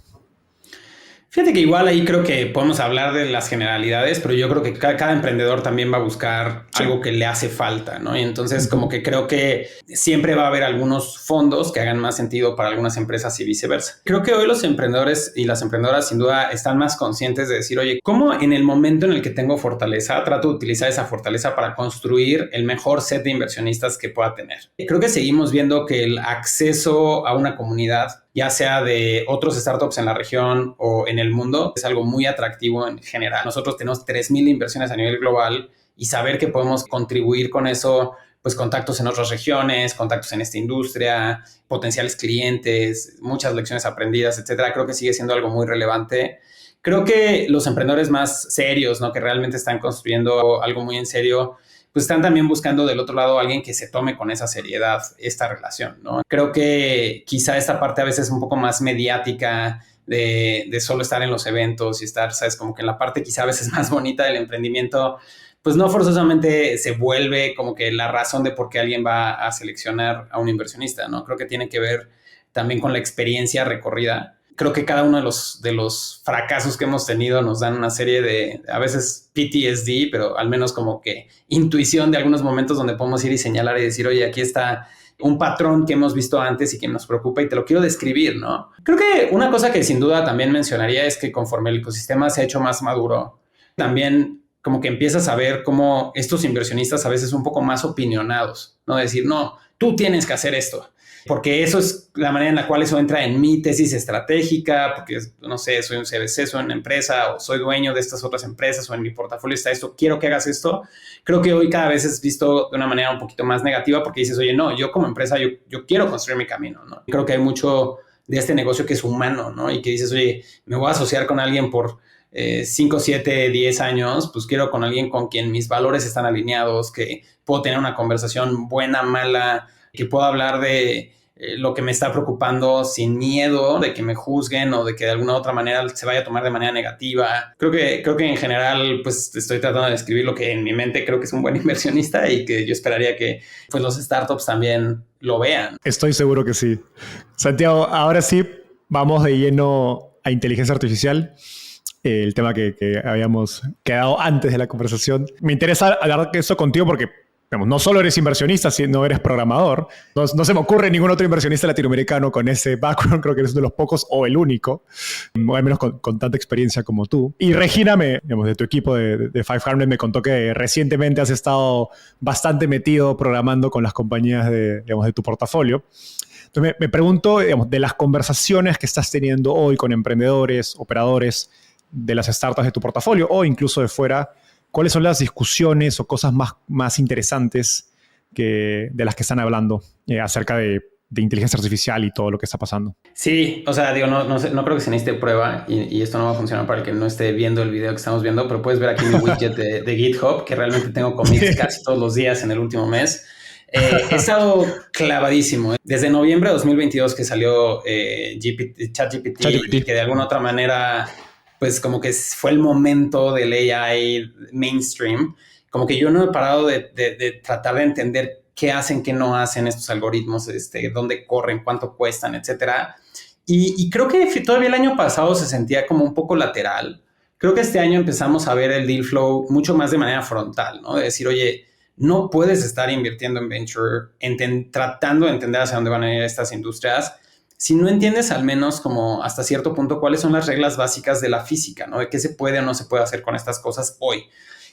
Fíjate que igual ahí creo que podemos hablar de las generalidades, pero yo creo que cada emprendedor también va a buscar algo que le hace falta, ¿no? Y entonces como que creo que siempre va a haber algunos fondos que hagan más sentido para algunas empresas y viceversa. Creo que hoy los emprendedores y las emprendedoras sin duda están más conscientes de decir, oye, ¿cómo en el momento en el que tengo fortaleza trato de utilizar esa fortaleza para construir el mejor set de inversionistas que pueda tener? Creo que seguimos viendo que el acceso a una comunidad, ya sea de otros startups en la región o en el mundo, es algo muy atractivo en general. Nosotros tenemos 3,000 inversiones a nivel global y saber que podemos contribuir con eso, pues contactos en otras regiones, contactos en esta industria, potenciales clientes, muchas lecciones aprendidas, etcétera. Creo que sigue siendo algo muy relevante. Creo que los emprendedores más serios, ¿no? Que realmente están construyendo algo muy en serio, pues están también buscando del otro lado a alguien que se tome con esa seriedad esta relación, ¿no? Creo que quizá esta parte a veces es un poco más mediática de solo estar en los eventos y estar, ¿sabes? Como que en la parte quizá a veces más bonita del emprendimiento, pues no forzosamente se vuelve como que la razón de por qué alguien va a seleccionar a un inversionista, ¿no? Creo que tiene que ver también con la experiencia recorrida. Creo que cada uno de los fracasos que hemos tenido nos dan una serie de, a veces PTSD, pero al menos como que intuición de algunos momentos donde podemos ir y señalar y decir, oye, aquí está un patrón que hemos visto antes y que nos preocupa y te lo quiero describir, ¿no? Creo que una cosa que sin duda también mencionaría es que conforme el ecosistema se ha hecho más maduro, también como que empiezas a ver cómo estos inversionistas a veces un poco más opinionados, ¿no? Decir, no, tú tienes que hacer esto, porque eso es la manera en la cual eso entra en mi tesis estratégica, porque, no sé, soy un CBC, soy una empresa o soy dueño de estas otras empresas o en mi portafolio está esto, quiero que hagas esto. Creo que hoy cada vez es visto de una manera un poquito más negativa porque dices, oye, no, yo como empresa, yo quiero construir mi camino, ¿no? Creo que hay mucho de este negocio que es humano, ¿no? Y que dices, oye, me voy a asociar con alguien por 5, 7, 10 años, pues quiero con alguien con quien mis valores están alineados, que puedo tener una conversación buena, mala, que puedo hablar de lo que me está preocupando sin miedo de que me juzguen o de que de alguna otra manera se vaya a tomar de manera negativa. Creo que en general pues estoy tratando de describir lo que en mi mente creo que es un buen inversionista y que yo esperaría que pues los startups también lo vean. Estoy seguro que sí. Santiago, ahora sí vamos de lleno a inteligencia artificial. El tema que habíamos quedado antes de la conversación. Me interesa hablar de eso contigo porque no solo eres inversionista, sino eres programador. No se me ocurre ningún otro inversionista latinoamericano con ese background. Creo que eres uno de los pocos o el único, o al menos con tanta experiencia como tú. Y Regina, de tu equipo de 500, me contó que recientemente has estado bastante metido programando con las compañías de tu portafolio. Entonces me pregunto, de las conversaciones que estás teniendo hoy con emprendedores, operadores de las startups de tu portafolio o incluso de fuera, ¿cuáles son las discusiones o cosas más interesantes de las que están hablando acerca de inteligencia artificial y todo lo que está pasando? Sí, o sea, digo, no creo que se necesite prueba y esto no va a funcionar para el que no esté viendo el video que estamos viendo, pero puedes ver aquí mi widget de GitHub, que realmente tengo commits casi todos los días en el último mes. He estado clavadísimo. Desde noviembre de 2022 que salió ChatGPT, y que de alguna otra manera pues como que fue el momento del AI mainstream, como que yo no he parado de tratar de entender qué hacen, qué no hacen estos algoritmos, dónde corren, cuánto cuestan, etcétera. Y creo que todavía el año pasado se sentía como un poco lateral. Creo que este año empezamos a ver el deal flow mucho más de manera frontal, ¿no? De decir, oye, no puedes estar invirtiendo en venture, tratando de entender hacia dónde van a ir estas industrias, si no entiendes al menos como hasta cierto punto cuáles son las reglas básicas de la física, ¿no? De qué se puede o no se puede hacer con estas cosas hoy.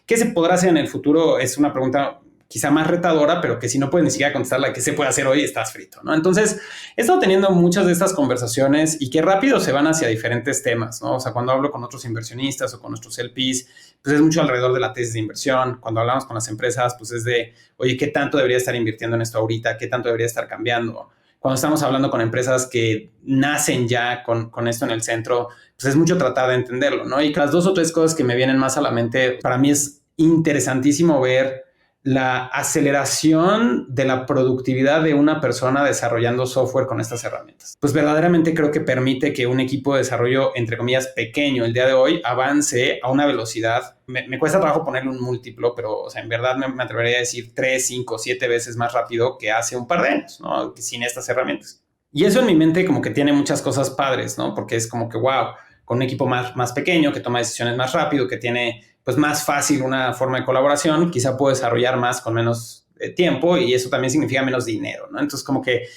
¿Qué se podrá hacer en el futuro? Es una pregunta quizá más retadora, pero que si no puedes ni siquiera contestarla, ¿qué se puede hacer hoy? Estás frito, ¿no? Entonces, he estado teniendo muchas de estas conversaciones y que rápido se van hacia diferentes temas, ¿no? O sea, cuando hablo con otros inversionistas o con nuestros LPs, pues es mucho alrededor de la tesis de inversión. Cuando hablamos con las empresas, pues es de, oye, ¿qué tanto debería estar invirtiendo en esto ahorita? ¿Qué tanto debería estar cambiando? Cuando estamos hablando con empresas que nacen ya con esto en el centro, pues es mucho tratar de entenderlo, ¿no? Y las 2 o 3 cosas que me vienen más a la mente, para mí es interesantísimo ver la aceleración de la productividad de una persona desarrollando software con estas herramientas. Pues verdaderamente creo que permite que un equipo de desarrollo, entre comillas, pequeño el día de hoy, avance a una velocidad. Me cuesta trabajo ponerle un múltiplo, pero o sea, en verdad me atrevería a decir 3, 5, 7 veces más rápido que hace un par de años, ¿no? Sin estas herramientas. Y eso en mi mente como que tiene muchas cosas padres, ¿no? Porque es como que, wow, con un equipo más pequeño, que toma decisiones más rápido, que tiene pues más fácil una forma de colaboración, quizá puedo desarrollar más con menos tiempo y eso también significa menos dinero, ¿no? Entonces como que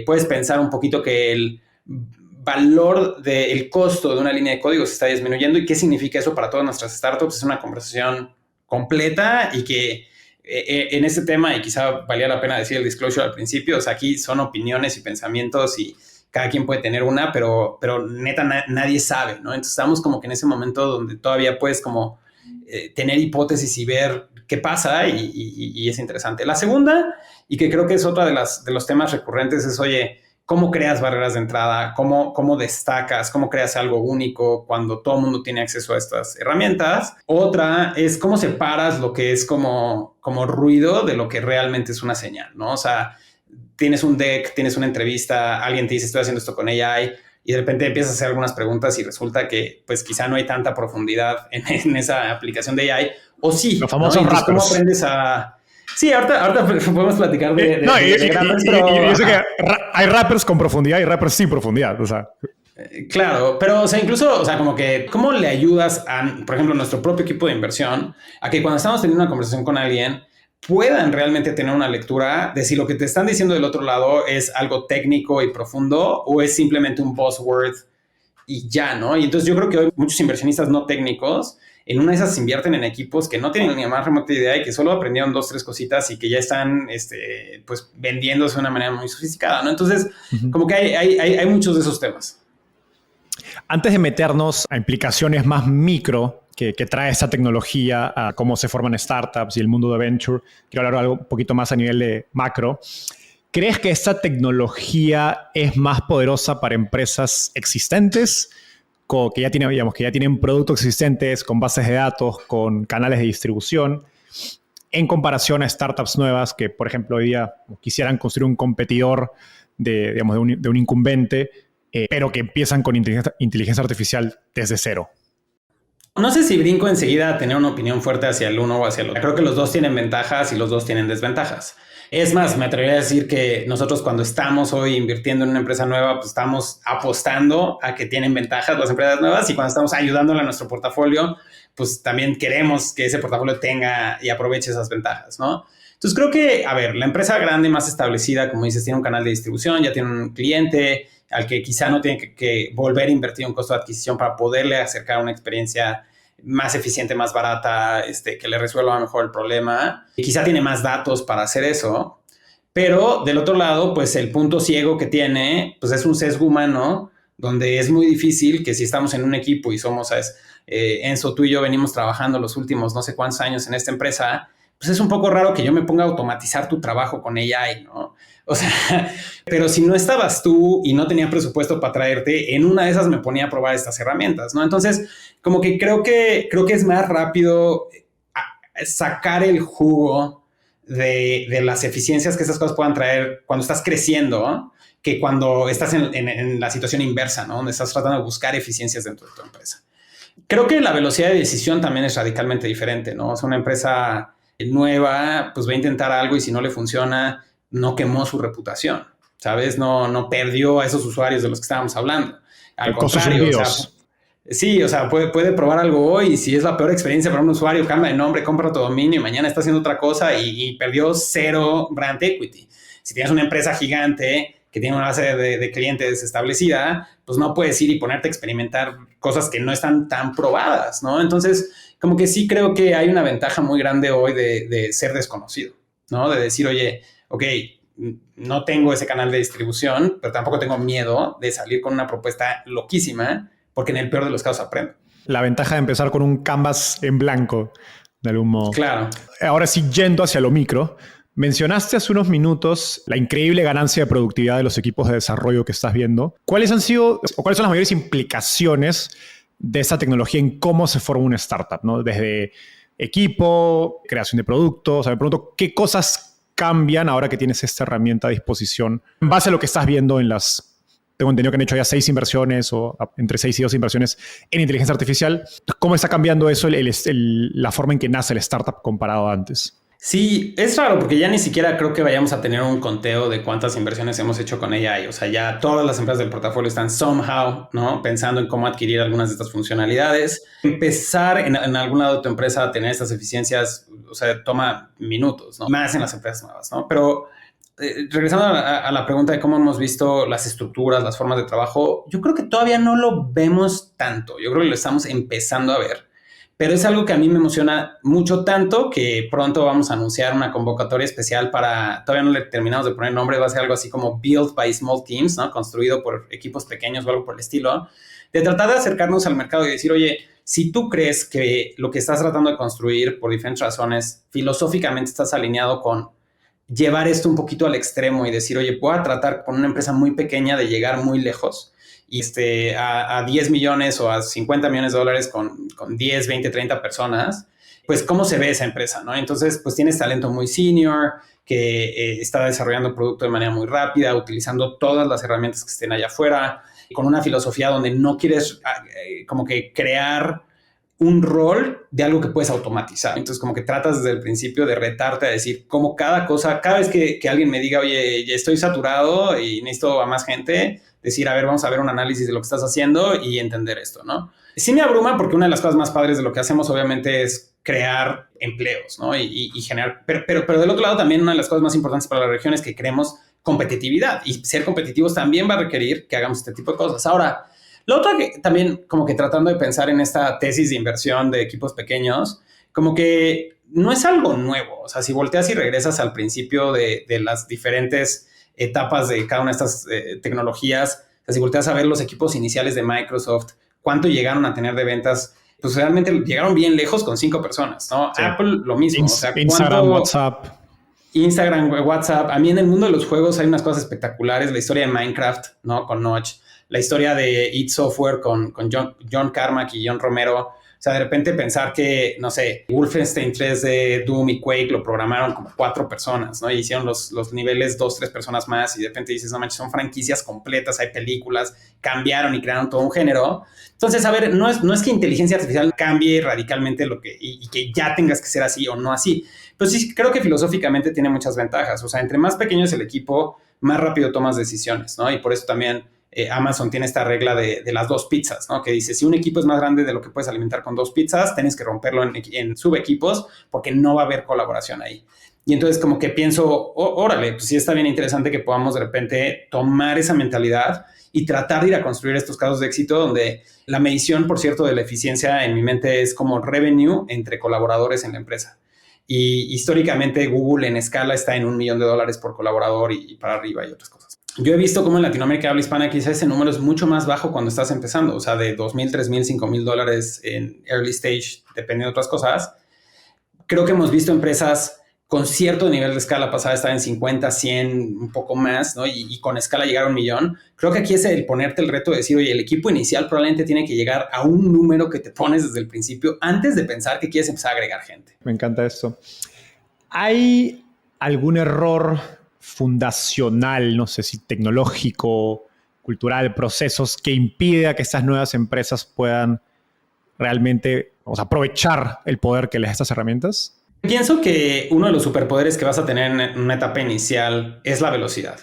puedes pensar un poquito que el valor del costo de una línea de código se está disminuyendo y qué significa eso para todas nuestras startups. Es una conversación completa y que en este tema, y quizá valía la pena decir el disclosure al principio, o sea, aquí son opiniones y pensamientos y cada quien puede tener una, pero neta nadie sabe, ¿no? Entonces estamos como que en ese momento donde todavía puedes como tener hipótesis y ver qué pasa y es interesante. La segunda, y que creo que es otra de los temas recurrentes, es, oye, ¿cómo creas barreras de entrada? ¿Cómo destacas? ¿Cómo creas algo único cuando todo el mundo tiene acceso a estas herramientas? Otra es cómo separas lo que es como ruido de lo que realmente es una señal, ¿no? O sea, tienes un deck, tienes una entrevista, alguien te dice estoy haciendo esto con AI y de repente empiezas a hacer algunas preguntas y resulta que pues quizá no hay tanta profundidad en esa aplicación de AI, o sí. Los famosos rappers. ¿Cómo aprendes a...? Sí, ahorita podemos platicar de rappers, pero... Yo sé que hay rappers con profundidad y rappers sin profundidad, o sea... Claro, pero o sea, incluso, o sea, como que, ¿cómo le ayudas a, por ejemplo, nuestro propio equipo de inversión a que cuando estamos teniendo una conversación con alguien puedan realmente tener una lectura de si lo que te están diciendo del otro lado es algo técnico y profundo o es simplemente un buzzword y ya, ¿no? Y entonces yo creo que hoy muchos inversionistas no técnicos en una de esas invierten en equipos que no tienen ni la más remota idea y que solo aprendieron 2, 3 cositas y que ya están, pues, vendiéndose de una manera muy sofisticada, ¿no? Entonces, como que hay muchos de esos temas. Antes de meternos a implicaciones más micro que trae esta tecnología a cómo se forman startups y el mundo de venture, quiero hablar algo un poquito más a nivel de macro. ¿Crees que esta tecnología es más poderosa para empresas existentes que ya tienen, digamos, que ya tienen productos existentes con bases de datos, con canales de distribución, en comparación a startups nuevas que, por ejemplo, hoy día quisieran construir un competidor de un incumbente, pero que empiezan con inteligencia artificial desde cero? No sé si brinco enseguida a tener una opinión fuerte hacia el uno o hacia el otro. Creo que los dos tienen ventajas y los dos tienen desventajas. Es más, me atrevería a decir que nosotros cuando estamos hoy invirtiendo en una empresa nueva, pues estamos apostando a que tienen ventajas las empresas nuevas y cuando estamos ayudándole a nuestro portafolio, pues también queremos que ese portafolio tenga y aproveche esas ventajas, ¿no? Entonces creo que, a ver, la empresa grande más establecida, como dices, tiene un canal de distribución, ya tiene un cliente al que quizá no tiene que volver a invertir un costo de adquisición para poderle acercar una experiencia más eficiente, más barata, que le resuelva mejor el problema. Y quizá tiene más datos para hacer eso, pero del otro lado, pues el punto ciego que tiene, pues es un sesgo humano, donde es muy difícil que si estamos en un equipo y somos, ¿sabes? Enzo, tú y yo venimos trabajando los últimos no sé cuántos años en esta empresa, pues es un poco raro que yo me ponga a automatizar tu trabajo con AI, ¿no? O sea, pero si no estabas tú y no tenía presupuesto para traerte, en una de esas me ponía a probar estas herramientas, ¿no? Entonces, como que creo que es más rápido sacar el jugo de las eficiencias que esas cosas puedan traer cuando estás creciendo, ¿no? Que cuando estás en la situación inversa, ¿no? Donde estás tratando de buscar eficiencias dentro de tu empresa. Creo que la velocidad de decisión también es radicalmente diferente, ¿no? O sea, una empresa nueva, pues va a intentar algo y si no le funciona, no quemó su reputación, ¿sabes? No perdió a esos usuarios de los que estábamos hablando. Al contrario, o sea, sí, o sea, puede probar algo hoy y si es la peor experiencia para un usuario, cambia de nombre, compra otro dominio y mañana está haciendo otra cosa y perdió 0 brand equity. Si tienes una empresa gigante que tiene una base de clientes establecida, pues no puedes ir y ponerte a experimentar cosas que no están tan probadas, ¿no? Entonces, como que sí creo que hay una ventaja muy grande hoy de ser desconocido, ¿no? De decir, oye, ok, no tengo ese canal de distribución, pero tampoco tengo miedo de salir con una propuesta loquísima, porque en el peor de los casos aprendo. La ventaja de empezar con un canvas en blanco, de algún modo. Claro. Ahora sí, yendo hacia lo micro, mencionaste hace unos minutos la increíble ganancia de productividad de los equipos de desarrollo que estás viendo. ¿Cuáles son las mayores implicaciones de esa tecnología en cómo se forma una startup, ¿no? Desde equipo, creación de productos. O sea, me pregunto, ¿qué cosas cambian ahora que tienes esta herramienta a disposición en base a lo que estás viendo en las... Tengo entendido que han hecho ya 6 inversiones o entre 6 y 12 inversiones en inteligencia artificial. ¿Cómo está cambiando eso la forma en que nace el startup comparado a antes? Sí, es raro porque ya ni siquiera creo que vayamos a tener un conteo de cuántas inversiones hemos hecho con AI. O sea, ya todas las empresas del portafolio están somehow, ¿no? Pensando en cómo adquirir algunas de estas funcionalidades. Empezar en algún lado de tu empresa a tener estas eficiencias, o sea, toma minutos, ¿no? Más en las empresas nuevas, ¿no? Pero regresando a la pregunta de cómo hemos visto las estructuras, las formas de trabajo, yo creo que todavía no lo vemos tanto. Yo creo que lo estamos empezando a ver. Pero es algo que a mí me emociona mucho tanto que pronto vamos a anunciar una convocatoria especial para, todavía no le terminamos de poner nombre, va a ser algo así como Build by Small Teams, ¿no? Construido por equipos pequeños o algo por el estilo, de tratar de acercarnos al mercado y decir, oye, si tú crees que lo que estás tratando de construir por diferentes razones, filosóficamente estás alineado con llevar esto un poquito al extremo y decir, oye, voy a tratar con una empresa muy pequeña de llegar muy lejos, y a 10 millones o a 50 millones de dólares con 10, 20, 30 personas, pues cómo se ve esa empresa, ¿no? Entonces, pues tienes talento muy senior que está desarrollando un producto de manera muy rápida, utilizando todas las herramientas que estén allá afuera, con una filosofía donde no quieres como que crear un rol de algo que puedes automatizar. Entonces, como que tratas desde el principio de retarte a decir cómo cada cosa, cada vez que alguien me diga, oye, ya estoy saturado y necesito a más gente, decir, a ver, vamos a ver un análisis de lo que estás haciendo y entender esto, ¿no? Sí me abruma porque una de las cosas más padres de lo que hacemos obviamente es crear empleos, ¿no? Y generar, pero del otro lado también una de las cosas más importantes para la región es que creemos competitividad, y ser competitivos también va a requerir que hagamos este tipo de cosas. Ahora, lo otro que también como que tratando de pensar en esta tesis de inversión de equipos pequeños, como que no es algo nuevo. O sea, si volteas y regresas al principio de las diferentes etapas de cada una de estas tecnologías, o sea, si volteas a ver los equipos iniciales de Microsoft, cuánto llegaron a tener de ventas, pues realmente llegaron bien lejos con 5 personas, ¿no? Sí. Apple lo mismo. O sea, Instagram, WhatsApp. Instagram, WhatsApp. A mí en el mundo de los juegos hay unas cosas espectaculares. La historia de Minecraft, ¿no? Con Notch. La historia de id Software con John Carmack y John Romero. O sea, de repente pensar que, no sé, Wolfenstein 3D, Doom y Quake lo programaron como 4 personas, ¿no? Y hicieron los niveles 2, 3 personas más, y de repente dices, no manches, son franquicias completas, hay películas, cambiaron y crearon todo un género. Entonces, a ver, no es que inteligencia artificial cambie radicalmente lo que, y que ya tengas que ser así o no así. Pero sí creo que filosóficamente tiene muchas ventajas. O sea, entre más pequeño es el equipo, más rápido tomas decisiones, ¿no? Y por eso también Amazon tiene esta regla de las 2 pizzas, ¿no? Que dice, si un equipo es más grande de lo que puedes alimentar con 2 pizzas, tienes que romperlo en subequipos porque no va a haber colaboración ahí. Y entonces como que pienso, órale, pues sí está bien interesante que podamos de repente tomar esa mentalidad y tratar de ir a construir estos casos de éxito donde la medición, por cierto, de la eficiencia en mi mente es como revenue entre colaboradores en la empresa. Y históricamente Google en escala está en $1 millón por colaborador y para arriba y otras cosas. Yo he visto cómo en Latinoamérica habla hispana quizás ese número es mucho más bajo cuando estás empezando, o sea, de $2,000, $3,000, $5,000 en early stage, dependiendo de otras cosas. Creo que hemos visto empresas con cierto nivel de escala pasada estar en 50, 100, un poco más, ¿no? Y con escala llegar a $1 millón. Creo que aquí es el ponerte el reto de decir, oye, el equipo inicial probablemente tiene que llegar a un número que te pones desde el principio antes de pensar que quieres empezar a agregar gente. Me encanta esto. ¿Hay algún error fundacional, no sé si tecnológico, cultural, procesos que impida que estas nuevas empresas puedan realmente, o sea, aprovechar el poder que les da estas herramientas? Pienso que uno de los superpoderes que vas a tener en una etapa inicial es la velocidad.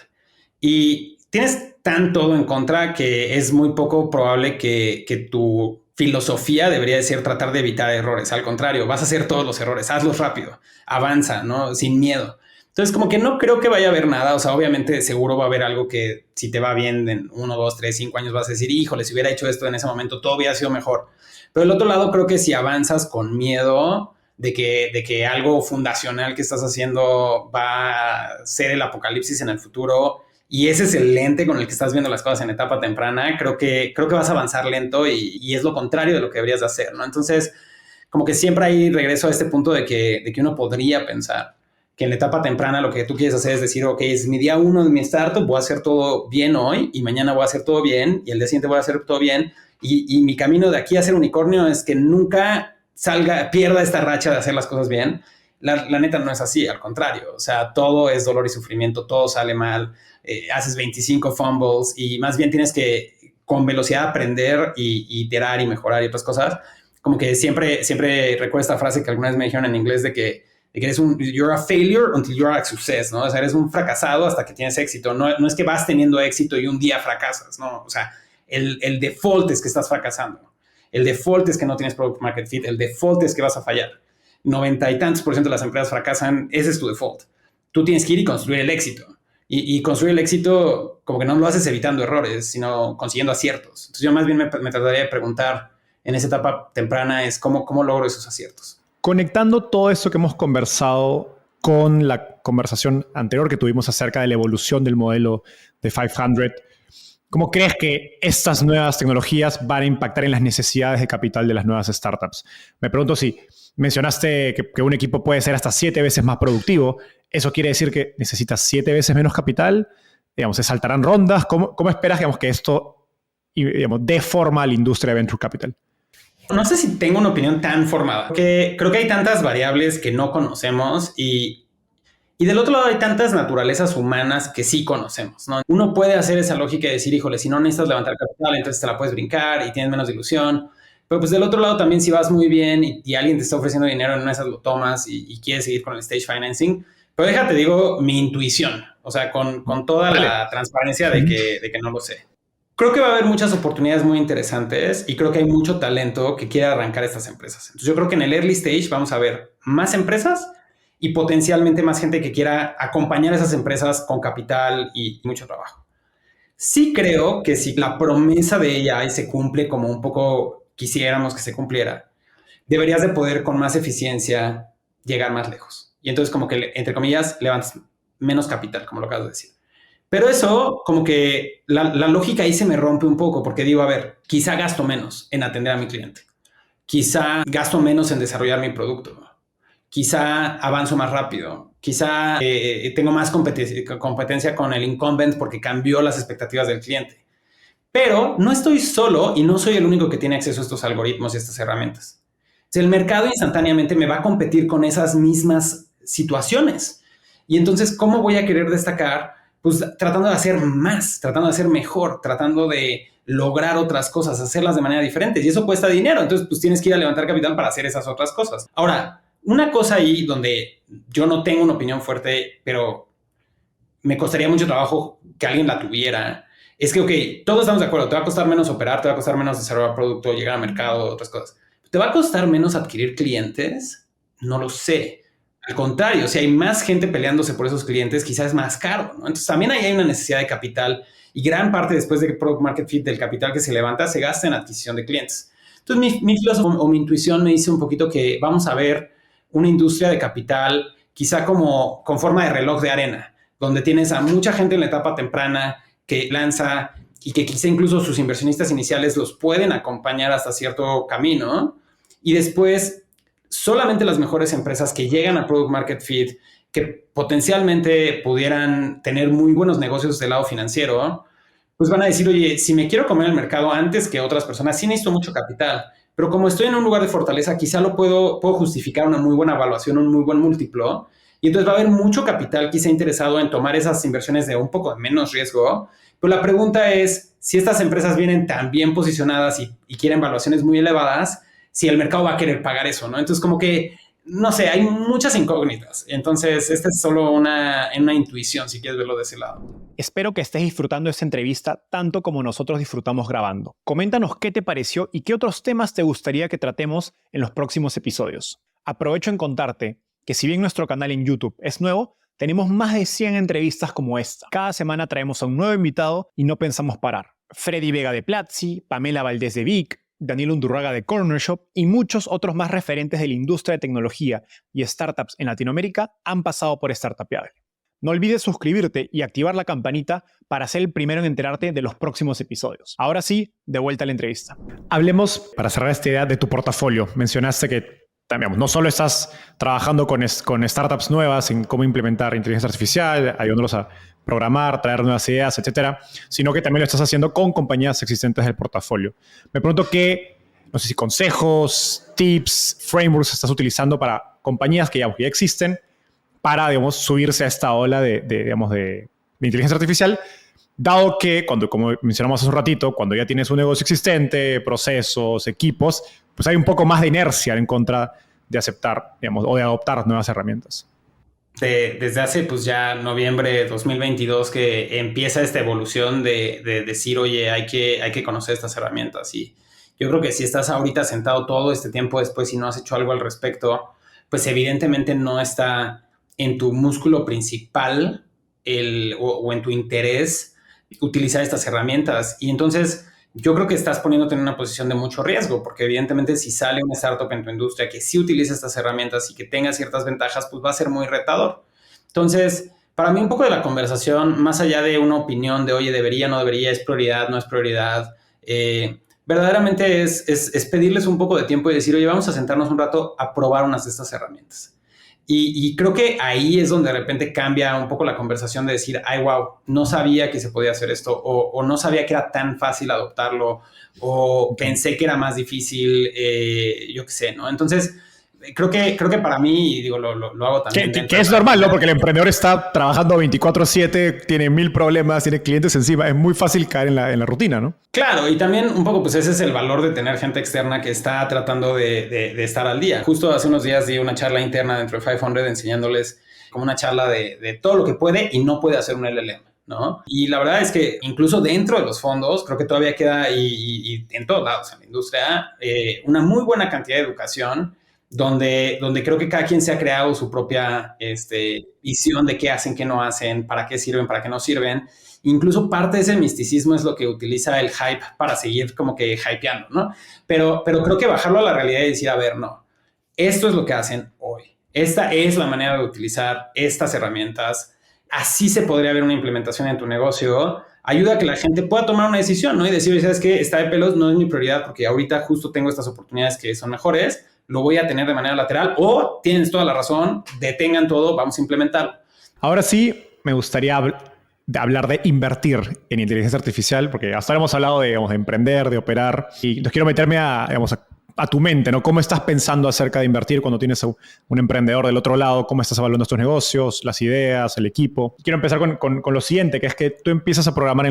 Y tienes tan todo en contra que es muy poco probable que tu filosofía debería de ser tratar de evitar errores. Al contrario, vas a hacer todos los errores, hazlos rápido, avanza, ¿no? Sin miedo. Entonces, como que no creo que vaya a haber nada. O sea, obviamente seguro va a haber algo que si te va bien en 1, 2, 3, 5 años vas a decir, híjole, si hubiera hecho esto en ese momento, todo hubiera sido mejor. Pero del otro lado, creo que si avanzas con miedo de que algo fundacional que estás haciendo va a ser el apocalipsis en el futuro y ese es el lente con el que estás viendo las cosas en etapa temprana, creo que vas a avanzar lento y es lo contrario de lo que deberías de hacer, ¿no? Entonces, como que siempre hay regreso a este punto de que uno podría pensar que en la etapa temprana lo que tú quieres hacer es decir, ok, es mi día 1 de mi startup, voy a hacer todo bien hoy y mañana voy a hacer todo bien y el día siguiente voy a hacer todo bien y mi camino de aquí a ser unicornio es que nunca pierda esta racha de hacer las cosas bien. La neta no es así, al contrario. O sea, todo es dolor y sufrimiento, todo sale mal, haces 25 fumbles y más bien tienes que con velocidad aprender y iterar y mejorar y otras cosas. Como que siempre recuerdo esta frase que alguna vez me dijeron en inglés de que eres you're a failure until you're a success, ¿no? O sea, eres un fracasado hasta que tienes éxito. No es que vas teniendo éxito y un día fracasas, ¿no? O sea, el default es que estás fracasando. El default es que no tienes product market fit. El default es que vas a fallar. 90 y tantos % de las empresas fracasan. Ese es tu default. Tú tienes que ir y construir el éxito. Y construir el éxito como que no lo haces evitando errores, sino consiguiendo aciertos. Entonces yo más bien me trataría de preguntar en esa etapa temprana es cómo logro esos aciertos. Conectando todo esto que hemos conversado con la conversación anterior que tuvimos acerca de la evolución del modelo de 500, ¿cómo crees que estas nuevas tecnologías van a impactar en las necesidades de capital de las nuevas startups? Me pregunto si mencionaste que un equipo puede ser hasta 7 veces más productivo. ¿Eso quiere decir que necesitas 7 veces menos capital? Digamos, ¿se saltarán rondas? ¿Cómo esperas, digamos, que esto, digamos, dé forma a la industria de Venture Capital? No sé si tengo una opinión tan formada, porque creo que hay tantas variables que no conocemos y del otro lado hay tantas naturalezas humanas que sí conocemos, ¿no? Uno puede hacer esa lógica de decir, híjole, si no necesitas levantar capital, entonces te la puedes brincar y tienes menos ilusión. Pero pues del otro lado también si vas muy bien y alguien te está ofreciendo dinero en una de esas lo tomas y quieres seguir con el stage financing. Pero déjate, digo, mi intuición, o sea, con toda la transparencia de que no lo sé. Creo que va a haber muchas oportunidades muy interesantes y creo que hay mucho talento que quiere arrancar estas empresas. Entonces yo creo que en el early stage vamos a ver más empresas y potencialmente más gente que quiera acompañar a esas empresas con capital y mucho trabajo. Sí creo que si la promesa de AI se cumple como un poco quisiéramos que se cumpliera, deberías de poder con más eficiencia llegar más lejos. Y entonces como que, entre comillas, levantas menos capital, como lo acabas de decir. Pero eso, como que la lógica ahí se me rompe un poco porque digo, a ver, quizá gasto menos en atender a mi cliente. Quizá gasto menos en desarrollar mi producto. Quizá avanzo más rápido. Quizá tengo más competencia con el incumbent porque cambió las expectativas del cliente. Pero no estoy solo y no soy el único que tiene acceso a estos algoritmos y estas herramientas. El mercado instantáneamente me va a competir con esas mismas situaciones. Y entonces, ¿cómo voy a querer destacar? Pues tratando de hacer más, tratando de hacer mejor, tratando de lograr otras cosas, hacerlas de manera diferente. Y eso cuesta dinero. Entonces, pues tienes que ir a levantar capital para hacer esas otras cosas. Ahora, una cosa ahí donde yo no tengo una opinión fuerte, pero me costaría mucho trabajo que alguien la tuviera, es que, ok, todos estamos de acuerdo, te va a costar menos operar, te va a costar menos desarrollar producto, llegar al mercado, otras cosas. ¿Te va a costar menos adquirir clientes? No lo sé. Al contrario, si hay más gente peleándose por esos clientes, quizás es más caro, ¿no? Entonces también ahí hay una necesidad de capital y gran parte después de Product Market Fit del capital que se levanta se gasta en adquisición de clientes. Entonces mi filosofía o mi intuición me dice un poquito que vamos a ver una industria de capital quizá como con forma de reloj de arena, donde tienes a mucha gente en la etapa temprana que lanza y que quizá incluso sus inversionistas iniciales los pueden acompañar hasta cierto camino y después solamente las mejores empresas que llegan a Product Market Fit, que potencialmente pudieran tener muy buenos negocios del lado financiero, pues van a decir, oye, si me quiero comer el mercado antes que otras personas, sí necesito mucho capital, pero como estoy en un lugar de fortaleza, quizá lo puedo justificar una muy buena evaluación, un muy buen múltiplo, y entonces va a haber mucho capital quizá interesado en tomar esas inversiones de un poco de menos riesgo, pero la pregunta es, si estas empresas vienen tan bien posicionadas y quieren valuaciones muy elevadas, si el mercado va a querer pagar eso, ¿no? Entonces, como que, no sé, hay muchas incógnitas. Entonces, esta es solo una intuición, si quieres verlo de ese lado. Espero que estés disfrutando esta entrevista tanto como nosotros disfrutamos grabando. Coméntanos qué te pareció y qué otros temas te gustaría que tratemos en los próximos episodios. Aprovecho en contarte que si bien nuestro canal en YouTube es nuevo, tenemos más de 100 entrevistas como esta. Cada semana traemos a un nuevo invitado y no pensamos parar. Freddy Vega de Platzi, Pamela Valdés de Vic, Daniel Undurraga de Corner Shop y muchos otros más referentes de la industria de tecnología y startups en Latinoamérica han pasado por Startapeable. No olvides suscribirte y activar la campanita para ser el primero en enterarte de los próximos episodios. Ahora sí, de vuelta a la entrevista. Hablemos, para cerrar esta idea, de tu portafolio. Mencionaste que no solo estás trabajando con startups nuevas en cómo implementar inteligencia artificial, ayudándolos a programar, traer nuevas ideas, etcétera, sino que también lo estás haciendo con compañías existentes del portafolio. Me pregunto qué, no sé si consejos, tips, frameworks estás utilizando para compañías que ya existen para, subirse a esta ola de inteligencia artificial, dado que, como mencionamos hace un ratito, cuando ya tienes un negocio existente, procesos, equipos, pues hay un poco más de inercia en contra de aceptar, o de adoptar nuevas herramientas. Desde hace pues ya noviembre de 2022 que empieza esta evolución de decir, oye, hay que conocer estas herramientas. Y yo creo que si estás ahorita sentado todo este tiempo después y no has hecho algo al respecto, pues evidentemente no está en tu músculo principal o en tu interés utilizar estas herramientas. Y entonces yo creo que estás poniéndote en una posición de mucho riesgo, porque evidentemente si sale una startup en tu industria que sí utiliza estas herramientas y que tenga ciertas ventajas, pues va a ser muy retador. Entonces, para mí un poco de la conversación, más allá de una opinión de, oye, debería, no debería, es prioridad, no es prioridad, verdaderamente es pedirles un poco de tiempo y decir, oye, vamos a sentarnos un rato a probar unas de estas herramientas. Y creo que ahí es donde de repente cambia un poco la conversación de decir, ay, wow, no sabía que se podía hacer esto, o no sabía que era tan fácil adoptarlo, o pensé que era más difícil, yo qué sé, ¿no? Entonces, creo que para mí, digo, lo hago también. Que es normal, ¿no? Porque el emprendedor está trabajando 24/7, tiene 1000 problemas, tiene clientes encima, es muy fácil caer en la rutina, ¿no? Claro, y también un poco, pues ese es el valor de tener gente externa que está tratando de estar al día. Justo hace unos días di una charla interna dentro de 500 enseñándoles como una charla de todo lo que puede y no puede hacer un LLM, ¿no? Y la verdad es que incluso dentro de los fondos, creo que todavía queda, y en todos lados en la industria, una muy buena cantidad de educación donde creo que cada quien se ha creado su propia visión de qué hacen, qué no hacen, para qué sirven, para qué no sirven. Incluso parte de ese misticismo es lo que utiliza el hype para seguir como que hypeando, ¿no? Pero creo que bajarlo a la realidad y decir, a ver, no, esto es lo que hacen hoy. Esta es la manera de utilizar estas herramientas. Así se podría ver una implementación en tu negocio. Ayuda a que la gente pueda tomar una decisión, ¿no? Y decir, ¿sabes qué? Está de pelos, no es mi prioridad porque ahorita justo tengo estas oportunidades que son mejores, lo voy a tener de manera lateral, o tienes toda la razón, detengan todo, vamos a implementarlo. Ahora sí, me gustaría hablar de invertir en inteligencia artificial, porque hasta ahora hemos hablado de emprender, de operar, y quiero meterme a tu mente, ¿no? ¿Cómo estás pensando acerca de invertir cuando tienes un emprendedor del otro lado? ¿Cómo estás evaluando estos negocios, las ideas, el equipo? Quiero empezar con lo siguiente, que es que tú empiezas a programar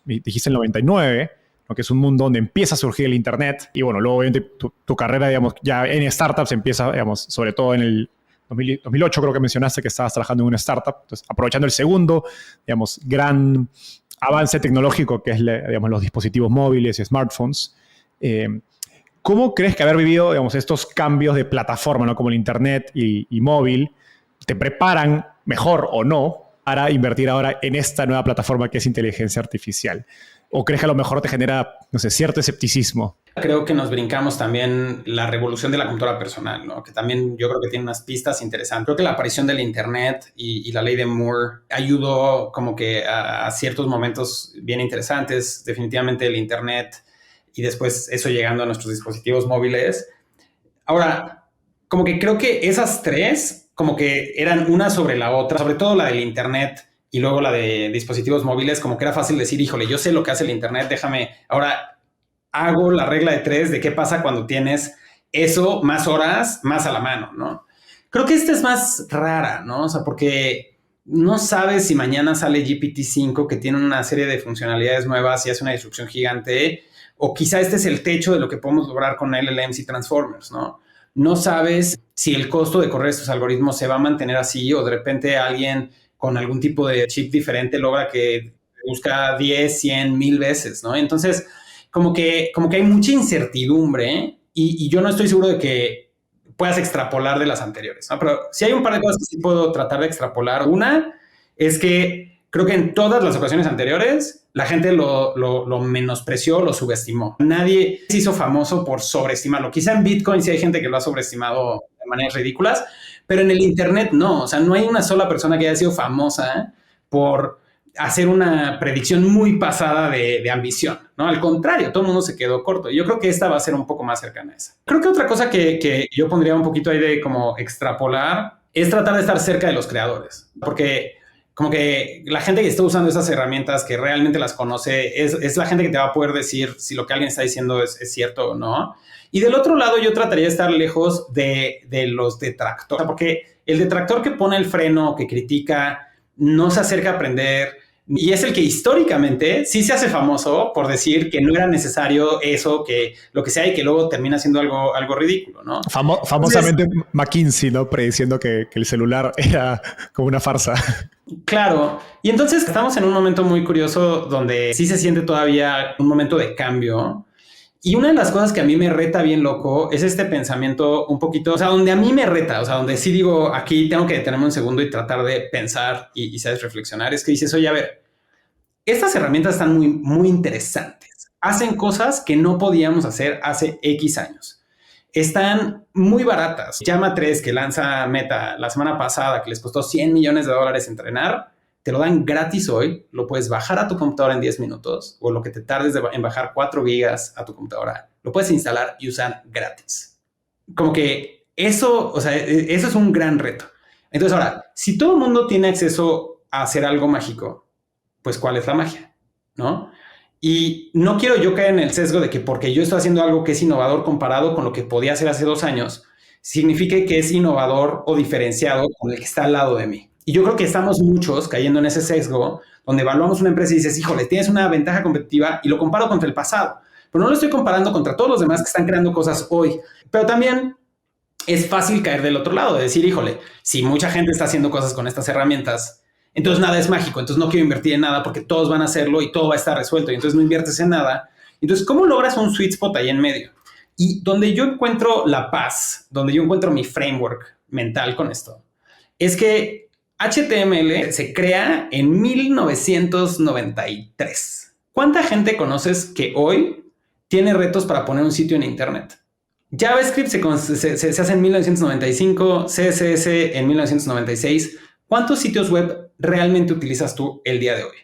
dijiste en el 99, ¿no? Que es un mundo donde empieza a surgir el Internet. Y bueno, luego obviamente tu carrera, digamos, ya en startups empieza, digamos, sobre todo en el 2008 creo que mencionaste que estabas trabajando en una startup. Entonces, aprovechando el segundo, digamos, gran avance tecnológico que es, digamos, los dispositivos móviles y smartphones. ¿Cómo crees que haber vivido, digamos, estos cambios de plataforma, ¿no? Como el Internet y móvil, te preparan mejor o no para invertir ahora en esta nueva plataforma que es inteligencia artificial? ¿O crees que a lo mejor te genera, no sé, cierto escepticismo? Creo que nos brincamos también la revolución de la computadora personal, ¿no? Que también yo creo que tiene unas pistas interesantes. Creo que la aparición del Internet y la ley de Moore ayudó como que a ciertos momentos bien interesantes. Definitivamente el Internet y después eso llegando a nuestros dispositivos móviles. Ahora, como que creo que esas tres como que eran una sobre la otra, sobre todo la del Internet y luego la de dispositivos móviles, como que era fácil decir, híjole, yo sé lo que hace el Internet, déjame, ahora hago la regla de 3 de qué pasa cuando tienes eso más horas, más a la mano, ¿no? Creo que esta es más rara, ¿no? O sea, porque no sabes si mañana sale GPT-5 que tiene una serie de funcionalidades nuevas y hace una disrupción gigante, o quizá este es el techo de lo que podemos lograr con LLMs y Transformers, ¿no? No sabes si el costo de correr estos algoritmos se va a mantener así o de repente alguien con algún tipo de chip diferente logra que busca 10, 100, 1000 veces, ¿no? Entonces, como que hay mucha incertidumbre, ¿eh? Y yo no estoy seguro de que puedas extrapolar de las anteriores, ¿no? Pero sí hay un par de cosas que sí puedo tratar de extrapolar. Una es que creo que en todas las ocasiones anteriores la gente lo menospreció, lo subestimó. Nadie se hizo famoso por sobreestimarlo. Quizá en Bitcoin sí hay gente que lo ha sobreestimado de maneras ridículas, pero en el Internet no. O sea, no hay una sola persona que haya sido famosa por hacer una predicción muy pasada de ambición, ¿no? Al contrario, todo el mundo se quedó corto. Y yo creo que esta va a ser un poco más cercana a esa. Creo que otra cosa que yo pondría un poquito ahí de como extrapolar es tratar de estar cerca de los creadores. Porque como que la gente que está usando esas herramientas, que realmente las conoce, es la gente que te va a poder decir si lo que alguien está diciendo es cierto o no. Y del otro lado, yo trataría de estar lejos de los detractores, porque el detractor que pone el freno, que critica, no se acerca a aprender, y es el que históricamente sí se hace famoso por decir que no era necesario eso, que lo que sea, y que luego termina siendo algo ridículo, ¿no? Famosamente entonces, McKinsey, ¿no? Prediciendo que el celular era como una farsa. Claro. Y entonces estamos en un momento muy curioso donde sí se siente todavía un momento de cambio. Y una de las cosas que a mí me reta bien loco es este pensamiento un poquito, o sea, donde a mí me reta, o sea, donde sí digo, aquí tengo que detenerme un segundo y tratar de pensar y sabes, reflexionar, es que dices, oye, a ver, estas herramientas están muy, muy interesantes. Hacen cosas que no podíamos hacer hace X años. Están muy baratas. Llama 3, que lanza Meta la semana pasada, que les costó $100 millones entrenar, te lo dan gratis hoy, lo puedes bajar a tu computadora en 10 minutos o lo que te tardes en bajar 4 gigas a tu computadora, lo puedes instalar y usar gratis. Como que eso, o sea, eso es un gran reto. Entonces ahora, si todo el mundo tiene acceso a hacer algo mágico, pues ¿cuál es la magia? ¿No? Y no quiero yo caer en el sesgo de que porque yo estoy haciendo algo que es innovador comparado con lo que podía hacer hace 2 años, signifique que es innovador o diferenciado con el que está al lado de mí. Y yo creo que estamos muchos cayendo en ese sesgo donde evaluamos una empresa y dices, híjole, tienes una ventaja competitiva y lo comparo contra el pasado. Pero no lo estoy comparando contra todos los demás que están creando cosas hoy. Pero también es fácil caer del otro lado, de decir, híjole, si mucha gente está haciendo cosas con estas herramientas, entonces nada es mágico, entonces no quiero invertir en nada porque todos van a hacerlo y todo va a estar resuelto, y entonces no inviertes en nada. Entonces, ¿cómo logras un sweet spot ahí en medio? Y donde yo encuentro la paz, donde yo encuentro mi framework mental con esto, es que HTML se crea en 1993. ¿Cuánta gente conoces que hoy tiene retos para poner un sitio en Internet? JavaScript se hace en 1995, CSS en 1996. ¿Cuántos sitios web realmente utilizas tú el día de hoy?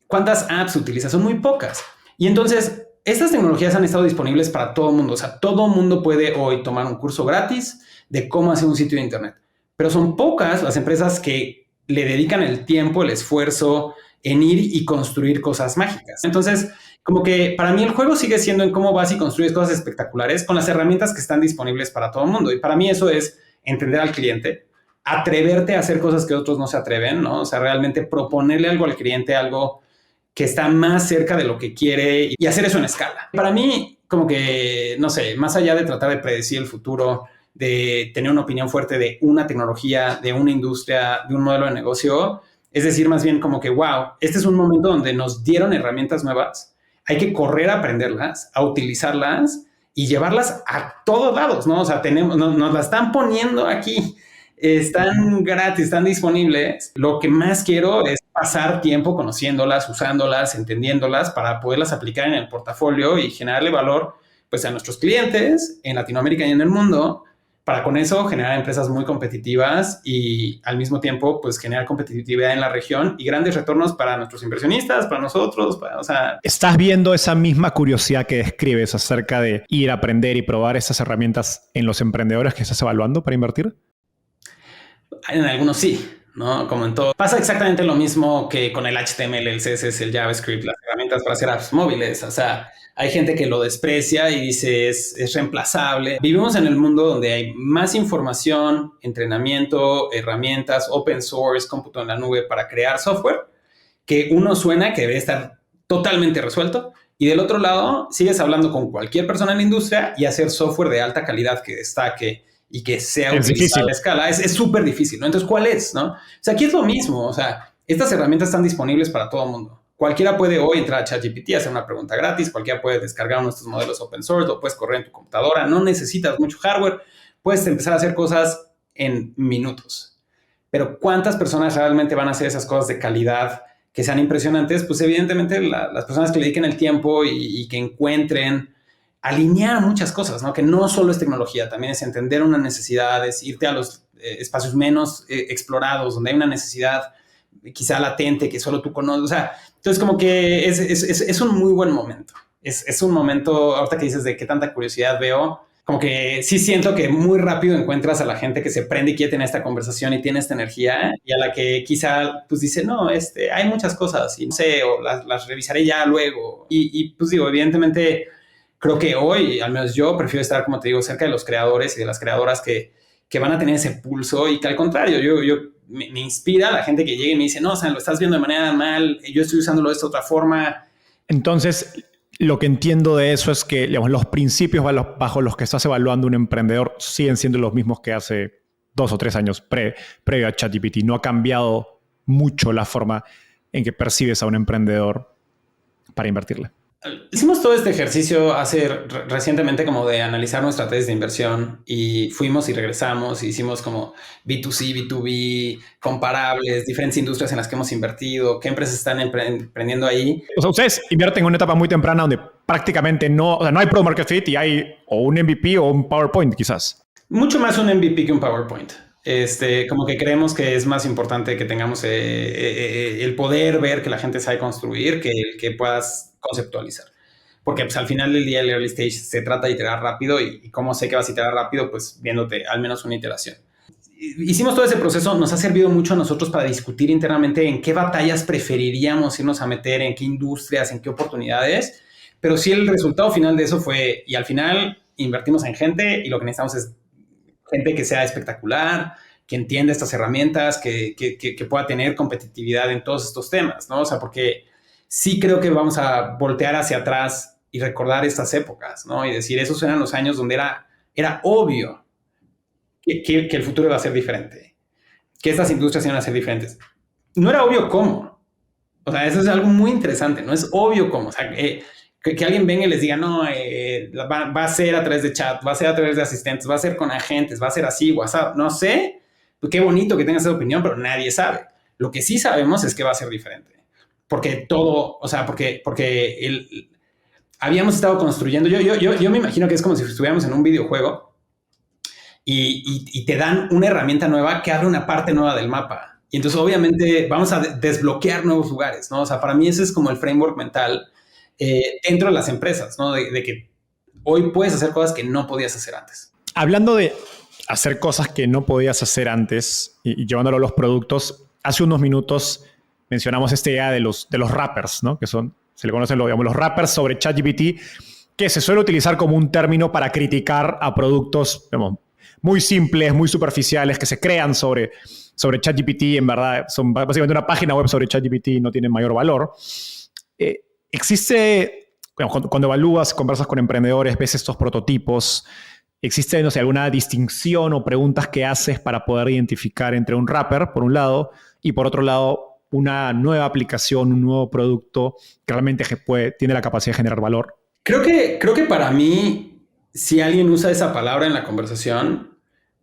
¿Cuántas apps utilizas? Son muy pocas. Y entonces, estas tecnologías han estado disponibles para todo el mundo. O sea, todo el mundo puede hoy tomar un curso gratis de cómo hacer un sitio de Internet. Pero son pocas las empresas que le dedican el tiempo, el esfuerzo en ir y construir cosas mágicas. Entonces, como que para mí el juego sigue siendo en cómo vas y construyes cosas espectaculares con las herramientas que están disponibles para todo el mundo. Y para mí eso es entender al cliente, atreverte a hacer cosas que otros no se atreven, ¿no? O sea, realmente proponerle algo al cliente, algo que está más cerca de lo que quiere y hacer eso en escala. Para mí, como que, no sé, más allá de tratar de predecir el futuro, de tener una opinión fuerte de una tecnología, de una industria, de un modelo de negocio, es decir, más bien como que, wow, este es un momento donde nos dieron herramientas nuevas, hay que correr a aprenderlas, a utilizarlas y llevarlas a todos lados, ¿no? O sea, nos la están poniendo aquí. Están gratis, están disponibles. Lo que más quiero es pasar tiempo conociéndolas, usándolas, entendiéndolas para poderlas aplicar en el portafolio y generarle valor pues, a nuestros clientes en Latinoamérica y en el mundo, para con eso generar empresas muy competitivas y al mismo tiempo pues, generar competitividad en la región y grandes retornos para nuestros inversionistas, para nosotros. O sea, ¿estás viendo esa misma curiosidad que describes acerca de ir a aprender y probar esas herramientas en los emprendedores que estás evaluando para invertir? En algunos sí, ¿no? Como en todo. Pasa exactamente lo mismo que con el HTML, el CSS, el JavaScript, las herramientas para hacer apps móviles. O sea, hay gente que lo desprecia y dice es reemplazable. Vivimos en el mundo donde hay más información, entrenamiento, herramientas, open source, cómputo en la nube para crear software, que uno suena que debería estar totalmente resuelto. Y del otro lado, sigues hablando con cualquier persona en la industria y hacer software de alta calidad que destaque y que sea utilizado a escala. Es súper difícil, ¿no? Entonces, ¿cuál es, no? O sea, aquí es lo mismo. O sea, estas herramientas están disponibles para todo el mundo. Cualquiera puede hoy entrar a ChatGPT, hacer una pregunta gratis. Cualquiera puede descargar uno de estos modelos open source, lo puedes correr en tu computadora. No necesitas mucho hardware. Puedes empezar a hacer cosas en minutos. Pero ¿cuántas personas realmente van a hacer esas cosas de calidad que sean impresionantes? Pues evidentemente las personas que le dediquen el tiempo y que encuentren alinear muchas cosas, ¿no? Que no solo es tecnología, también es entender una necesidad, es irte a los espacios menos explorados, donde hay una necesidad quizá latente que solo tú conoces. O sea, entonces como que es un muy buen momento. Es un momento, ahorita que dices de qué tanta curiosidad veo, como que sí siento que muy rápido encuentras a la gente que se prende y quiere tener esta conversación y tiene esta energía, y a la que quizá pues dice, no, hay muchas cosas y no sé, o las revisaré ya luego. Y pues digo, evidentemente creo que hoy, al menos yo, prefiero estar, como te digo, cerca de los creadores y de las creadoras que van a tener ese pulso y que al contrario, yo me inspira la gente que llegue y me dice, no, o sea, lo estás viendo de manera mal, yo estoy usándolo de esta otra forma. Entonces, lo que entiendo de eso es que, digamos, los principios bajo los que estás evaluando un emprendedor siguen siendo los mismos que hace 2 o 3 años previo a ChatGPT. No ha cambiado mucho la forma en que percibes a un emprendedor para invertirle. Hicimos todo este ejercicio recientemente como de analizar nuestra tesis de inversión y fuimos y regresamos y hicimos como B2C, B2B, comparables, diferentes industrias en las que hemos invertido, qué empresas están emprendiendo ahí. O sea, ustedes invierten en una etapa muy temprana donde prácticamente no hay product market fit y hay o un MVP o un PowerPoint quizás. Mucho más un MVP que un PowerPoint. Como que creemos que es más importante que tengamos el poder ver que la gente sabe construir que el que puedas conceptualizar. Porque pues, al final del día el early stage se trata de iterar rápido y cómo sé que vas a iterar rápido, pues viéndote al menos una iteración. Hicimos todo ese proceso, nos ha servido mucho a nosotros para discutir internamente en qué batallas preferiríamos irnos a meter, en qué industrias, en qué oportunidades, pero sí el resultado final de eso fue, y al final invertimos en gente y lo que necesitamos es gente que sea espectacular, que entienda estas herramientas, que pueda tener competitividad en todos estos temas, ¿no? O sea, porque sí creo que vamos a voltear hacia atrás y recordar estas épocas, ¿no? Y decir, esos eran los años donde era obvio que el futuro iba a ser diferente, que estas industrias iban a ser diferentes. no era obvio cómo. O sea, eso es algo muy interesante. No es obvio cómo. O sea, que alguien venga y les diga, no, va a ser a través de chat, va a ser a través de asistentes, va a ser con agentes, va a ser así, WhatsApp. No sé. Qué bonito que tengas esa opinión, pero nadie sabe. Lo que sí sabemos es que va a ser diferente. Porque todo, o sea, porque habíamos estado construyendo. Yo me imagino que es como si estuviéramos en un videojuego y te dan una herramienta nueva que abre una parte nueva del mapa. Y entonces, obviamente, vamos a desbloquear nuevos lugares, ¿no? O sea, para mí ese es como el framework mental dentro de las empresas, ¿no? De que hoy puedes hacer cosas que no podías hacer antes. Hablando de hacer cosas que no podías hacer antes y llevándolo a los productos, hace unos minutos mencionamos esta idea de los wrappers, ¿no? Que son, se le conocen digamos, los wrappers sobre ChatGPT, que se suele utilizar como un término para criticar a productos, digamos, muy simples, muy superficiales, que se crean sobre ChatGPT. En verdad, son básicamente una página web sobre ChatGPT y no tienen mayor valor. Existe, cuando evalúas, conversas con emprendedores, ves estos prototipos, ¿existe, no sé, alguna distinción o preguntas que haces para poder identificar entre un wrapper, por un lado, y por otro lado, una nueva aplicación, un nuevo producto que realmente tiene la capacidad de generar valor? Creo que para mí, si alguien usa esa palabra en la conversación,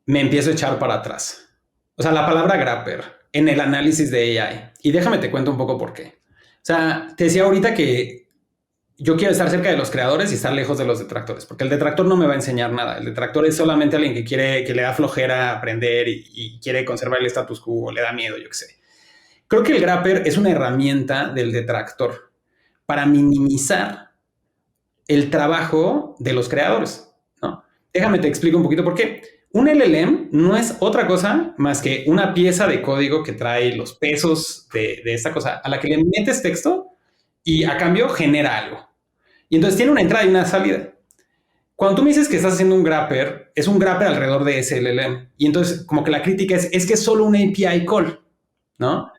me empiezo a echar para atrás. O sea, la palabra wrapper en el análisis de AI. Y déjame te cuento un poco por qué. O sea, te decía ahorita que yo quiero estar cerca de los creadores y estar lejos de los detractores, porque el detractor no me va a enseñar nada. El detractor es solamente alguien que le da flojera aprender y quiere conservar el status quo, o le da miedo, yo qué sé. Creo que el wrapper es una herramienta del detractor para minimizar el trabajo de los creadores, ¿no? Déjame te explico un poquito por qué. Un LLM no es otra cosa más que una pieza de código que trae los pesos de esta cosa a la que le metes texto y a cambio genera algo. Y entonces tiene una entrada y una salida. Cuando tú me dices que estás haciendo un wrapper, es un wrapper alrededor de ese LLM. Y entonces como que la crítica es que es solo una API call, ¿no?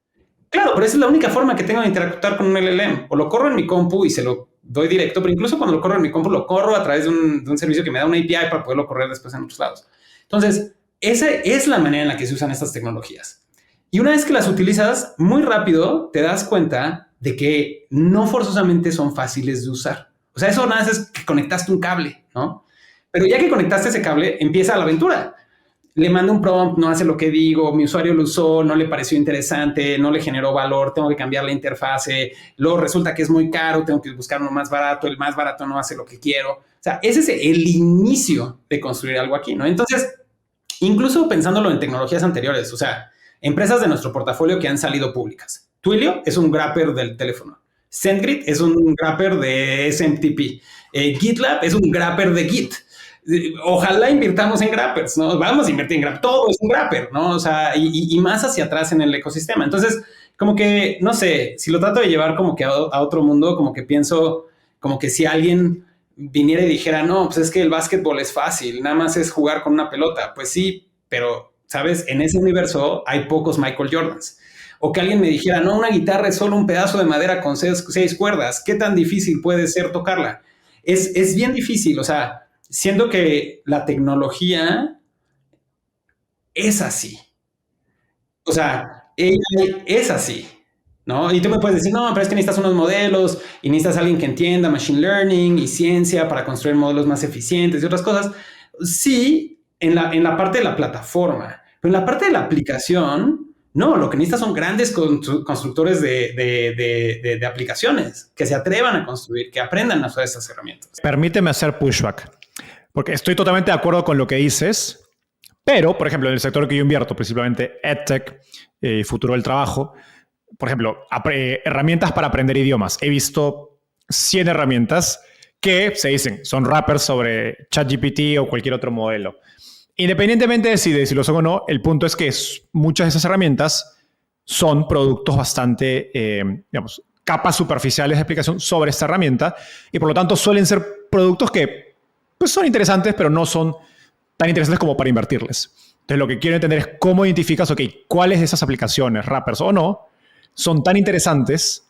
Claro, pero esa es la única forma que tengo de interactuar con un LLM. O lo corro en mi compu y se lo doy directo, pero incluso cuando lo corro en mi compu, lo corro a través de un servicio que me da una API para poderlo correr después en otros lados. Entonces, esa es la manera en la que se usan estas tecnologías. Y una vez que las utilizas, muy rápido te das cuenta de que no forzosamente son fáciles de usar. O sea, eso nada más es que conectaste un cable, ¿no? Pero ya que conectaste ese cable, empieza la aventura. Le mando un prompt, no hace lo que digo, mi usuario lo usó, no le pareció interesante, no le generó valor, tengo que cambiar la interfase, luego resulta que es muy caro, tengo que buscar uno más barato, el más barato no hace lo que quiero. O sea, ese es el inicio de construir algo aquí, ¿no? Entonces, incluso pensándolo en tecnologías anteriores, o sea, empresas de nuestro portafolio que han salido públicas. Twilio es un wrapper del teléfono. SendGrid es un wrapper de SMTP. GitLab es un wrapper de Git. Ojalá invirtamos en wrappers, ¿no? Vamos a invertir en wrappers. Todo es un wrapper, ¿no? O sea, y más hacia atrás en el ecosistema. Entonces, como que, no sé, si lo trato de llevar como que a otro mundo, como que pienso, como que si alguien viniera y dijera, no, pues es que el básquetbol es fácil, nada más es jugar con una pelota. Pues sí, pero, ¿sabes? En ese universo hay pocos Michael Jordans. O que alguien me dijera, no, una guitarra es solo un pedazo de madera con seis cuerdas. ¿Qué tan difícil puede ser tocarla? Es bien difícil, o sea, siento que la tecnología es así. O sea, ella es así, ¿no? Y tú me puedes decir, no, pero es que necesitas unos modelos y necesitas alguien que entienda machine learning y ciencia para construir modelos más eficientes y otras cosas. Sí, en la parte de la plataforma, pero en la parte de la aplicación, no, lo que necesitas son grandes constructores de aplicaciones que se atrevan a construir, que aprendan a usar estas herramientas. Permíteme hacer pushback, porque estoy totalmente de acuerdo con lo que dices, pero, por ejemplo, en el sector que yo invierto, principalmente EdTech, futuro del trabajo, por ejemplo, herramientas para aprender idiomas. He visto 100 herramientas que se dicen son wrappers sobre ChatGPT o cualquier otro modelo. Independientemente de si lo son o no, el punto es que muchas de esas herramientas son productos bastante, digamos, capas superficiales de aplicación sobre esta herramienta y por lo tanto suelen ser productos que pues, son interesantes, pero no son tan interesantes como para invertirles. Entonces lo que quiero entender es cómo identificas, ok, cuáles de esas aplicaciones, wrappers o no, son tan interesantes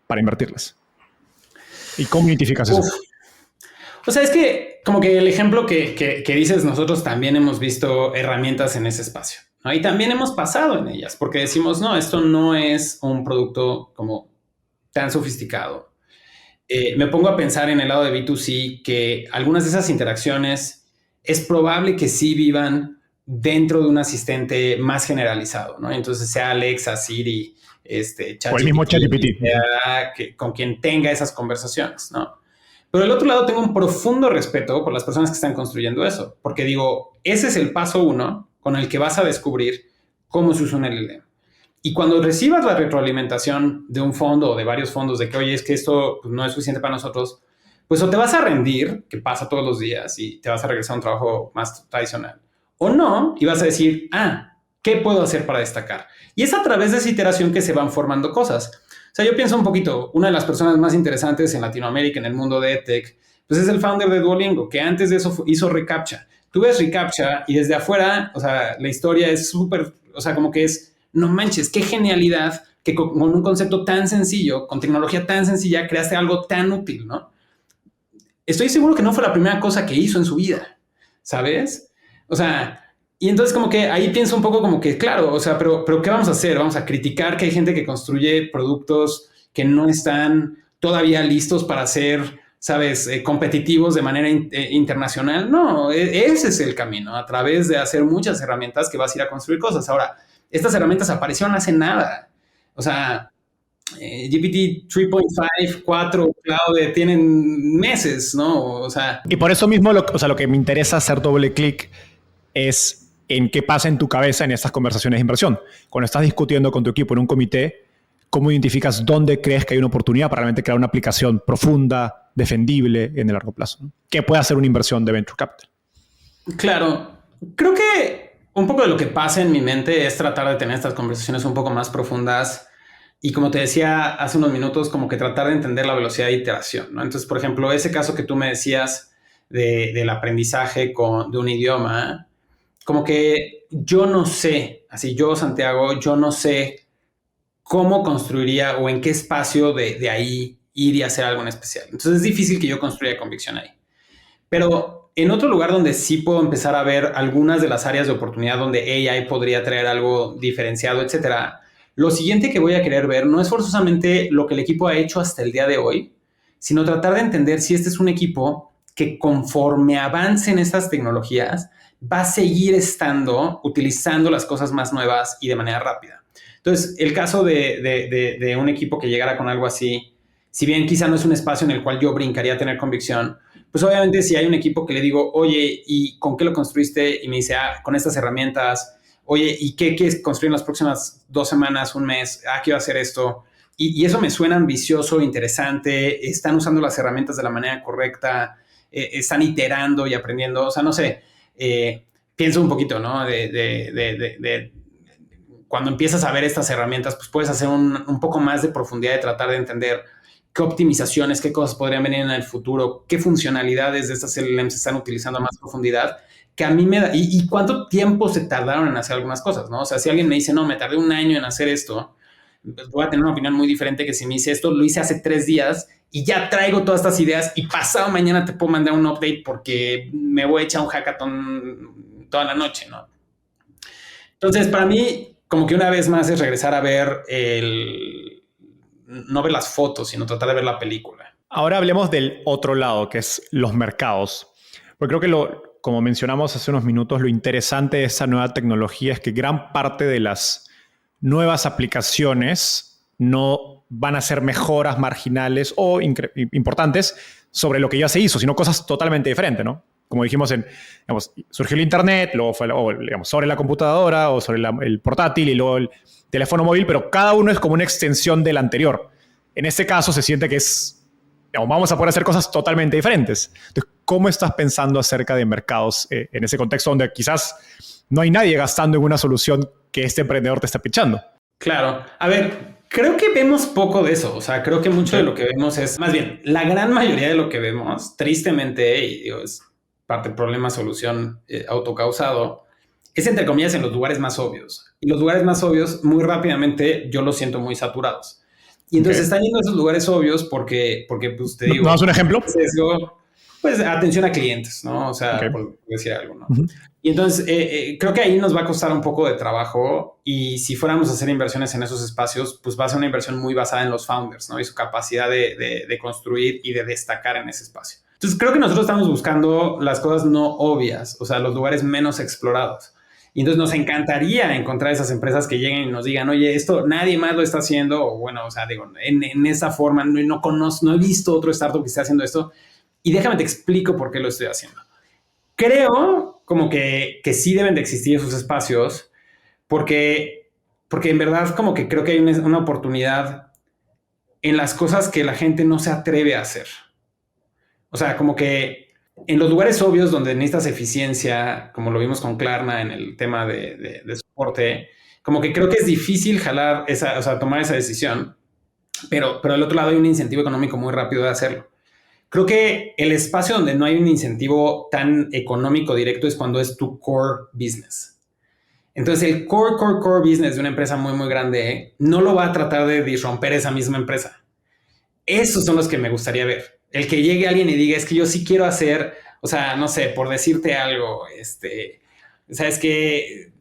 para invertirles. ¿Y cómo identificas eso? O sea, es que como que el ejemplo que dices, nosotros también hemos visto herramientas en ese espacio, ¿no? Y también hemos pasado en ellas porque decimos, no, esto no es un producto como tan sofisticado. Me pongo a pensar en el lado de B2C que algunas de esas interacciones es probable que sí vivan dentro de un asistente más generalizado, ¿no? Entonces sea Alexa, Siri, ChatGPT, O el mismo ChatGPT. con quien tenga esas conversaciones, ¿no? Pero del otro lado tengo un profundo respeto por las personas que están construyendo eso, porque digo, ese es el paso 1 con el que vas a descubrir cómo se usa un LLM. Y cuando recibas la retroalimentación de un fondo o de varios fondos de que, oye, es que esto pues, no es suficiente para nosotros, pues o te vas a rendir, que pasa todos los días, y te vas a regresar a un trabajo más tradicional, o no, y vas a decir, ¿qué puedo hacer para destacar? Y es a través de esa iteración que se van formando cosas. O sea, yo pienso un poquito, una de las personas más interesantes en Latinoamérica, en el mundo de EdTech, pues es el founder de Duolingo, que antes de eso hizo reCAPTCHA. Tú ves reCAPTCHA y desde afuera, o sea, la historia es súper, o sea, como que es, no manches, qué genialidad que con un concepto tan sencillo, con tecnología tan sencilla, creaste algo tan útil, ¿no? Estoy seguro que no fue la primera cosa que hizo en su vida, ¿sabes? O sea, y entonces como que ahí pienso un poco como que, claro, o sea, pero ¿qué vamos a hacer? Vamos a criticar que hay gente que construye productos que no están todavía listos para ser, ¿sabes?, competitivos de manera internacional. No, ese es el camino, a través de hacer muchas herramientas que vas a ir a construir cosas. Ahora, estas herramientas aparecieron hace nada. O sea, GPT 3.5, 4, Cloud, tienen meses, ¿no? O sea... Y por eso mismo, lo que me interesa hacer doble clic es en qué pasa en tu cabeza en estas conversaciones de inversión. Cuando estás discutiendo con tu equipo en un comité, ¿cómo identificas dónde crees que hay una oportunidad para realmente crear una aplicación profunda, defendible en el largo plazo? ¿Qué puede hacer una inversión de Venture Capital? Claro, creo que un poco de lo que pasa en mi mente es tratar de tener estas conversaciones un poco más profundas y, como te decía hace unos minutos, como que tratar de entender la velocidad de iteración, ¿no? Entonces, por ejemplo, ese caso que tú me decías del aprendizaje de un idioma, como que yo no sé, así yo, Santiago, yo no sé cómo construiría o en qué espacio de ahí ir y hacer algo en especial. Entonces es difícil que yo construya convicción ahí. Pero en otro lugar donde sí puedo empezar a ver algunas de las áreas de oportunidad donde AI podría traer algo diferenciado, etcétera, lo siguiente que voy a querer ver no es forzosamente lo que el equipo ha hecho hasta el día de hoy, sino tratar de entender si este es un equipo que conforme avancen estas tecnologías va a seguir utilizando las cosas más nuevas y de manera rápida. Entonces, el caso de un equipo que llegara con algo así, si bien quizá no es un espacio en el cual yo brincaría a tener convicción, pues obviamente si hay un equipo que le digo, oye, ¿y con qué lo construiste? Y me dice, con estas herramientas. Oye, ¿y qué quieres construir en las próximas 2 semanas, un mes? Quiero hacer esto. Y eso me suena ambicioso, interesante. Están usando las herramientas de la manera correcta. Están iterando y aprendiendo. O sea, no sé. Pienso un poquito, ¿no? De cuando empiezas a ver estas herramientas, pues puedes hacer un poco más de profundidad, de tratar de entender qué optimizaciones, qué cosas podrían venir en el futuro, qué funcionalidades de estas LLMs se están utilizando a más profundidad, que a mí me da, y cuánto tiempo se tardaron en hacer algunas cosas, ¿no? O sea, si alguien me dice, no, me tardé 1 año en hacer esto, pues voy a tener una opinión muy diferente que si me dice esto, lo hice hace 3 días y ya traigo todas estas ideas y pasado mañana te puedo mandar un update porque me voy a echar un hackathon toda la noche, ¿no? Entonces, para mí, como que una vez más es regresar a ver no ver las fotos, sino tratar de ver la película. Ahora hablemos del otro lado, que es los mercados. Porque creo que como mencionamos hace unos minutos, lo interesante de esta nueva tecnología es que gran parte de las nuevas aplicaciones no van a ser mejoras marginales o importantes sobre lo que ya se hizo, sino cosas totalmente diferentes, ¿no? Como dijimos, surgió el Internet, luego fue sobre la computadora o sobre el portátil y luego el teléfono móvil, pero cada uno es como una extensión del anterior. En este caso se siente que vamos a poder hacer cosas totalmente diferentes. Entonces, ¿cómo estás pensando acerca de mercados en ese contexto donde quizás no hay nadie gastando en una solución que este emprendedor te está pitchando? Claro. A ver, creo que vemos poco de eso. O sea, creo que mucho de lo que vemos es, más bien, la gran mayoría de lo que vemos, tristemente, y es parte del problema-solución autocausado, es entre comillas en los lugares más obvios. Y los lugares más obvios, muy rápidamente, yo los siento muy saturados. Y entonces están yendo a esos lugares obvios porque pues te digo... ¿No das un ejemplo? pues, atención a clientes, ¿no? O sea, Ok. por decir algo, ¿no? Ujú. Y entonces, creo que ahí nos va a costar un poco de trabajo y si fuéramos a hacer inversiones en esos espacios, pues va a ser una inversión muy basada en los founders, ¿no? Y su capacidad de construir y de destacar en ese espacio. Entonces, creo que nosotros estamos buscando las cosas no obvias, o sea, los lugares menos explorados. Y entonces nos encantaría encontrar esas empresas que lleguen y nos digan, oye, esto nadie más lo está haciendo, o bueno, o sea, digo, en esa forma no conozco, no he visto otro startup que esté haciendo esto, y déjame te explico por qué lo estoy haciendo. Creo como que sí deben de existir esos espacios, porque en verdad como que creo que hay una oportunidad en las cosas que la gente no se atreve a hacer. O sea, como que en los lugares obvios donde necesitas eficiencia, como lo vimos con Klarna en el tema de soporte, como que creo que es difícil jalar esa, o sea, tomar esa decisión, pero al otro lado hay un incentivo económico muy rápido de hacerlo. Creo que el espacio donde no hay un incentivo tan económico directo es cuando es tu core business. Entonces, el core business de una empresa muy, muy grande no lo va a tratar de disromper esa misma empresa. Esos son los que me gustaría ver. El que llegue alguien y diga, es que yo sí quiero hacer, o sea, no sé, por decirte algo, sabes que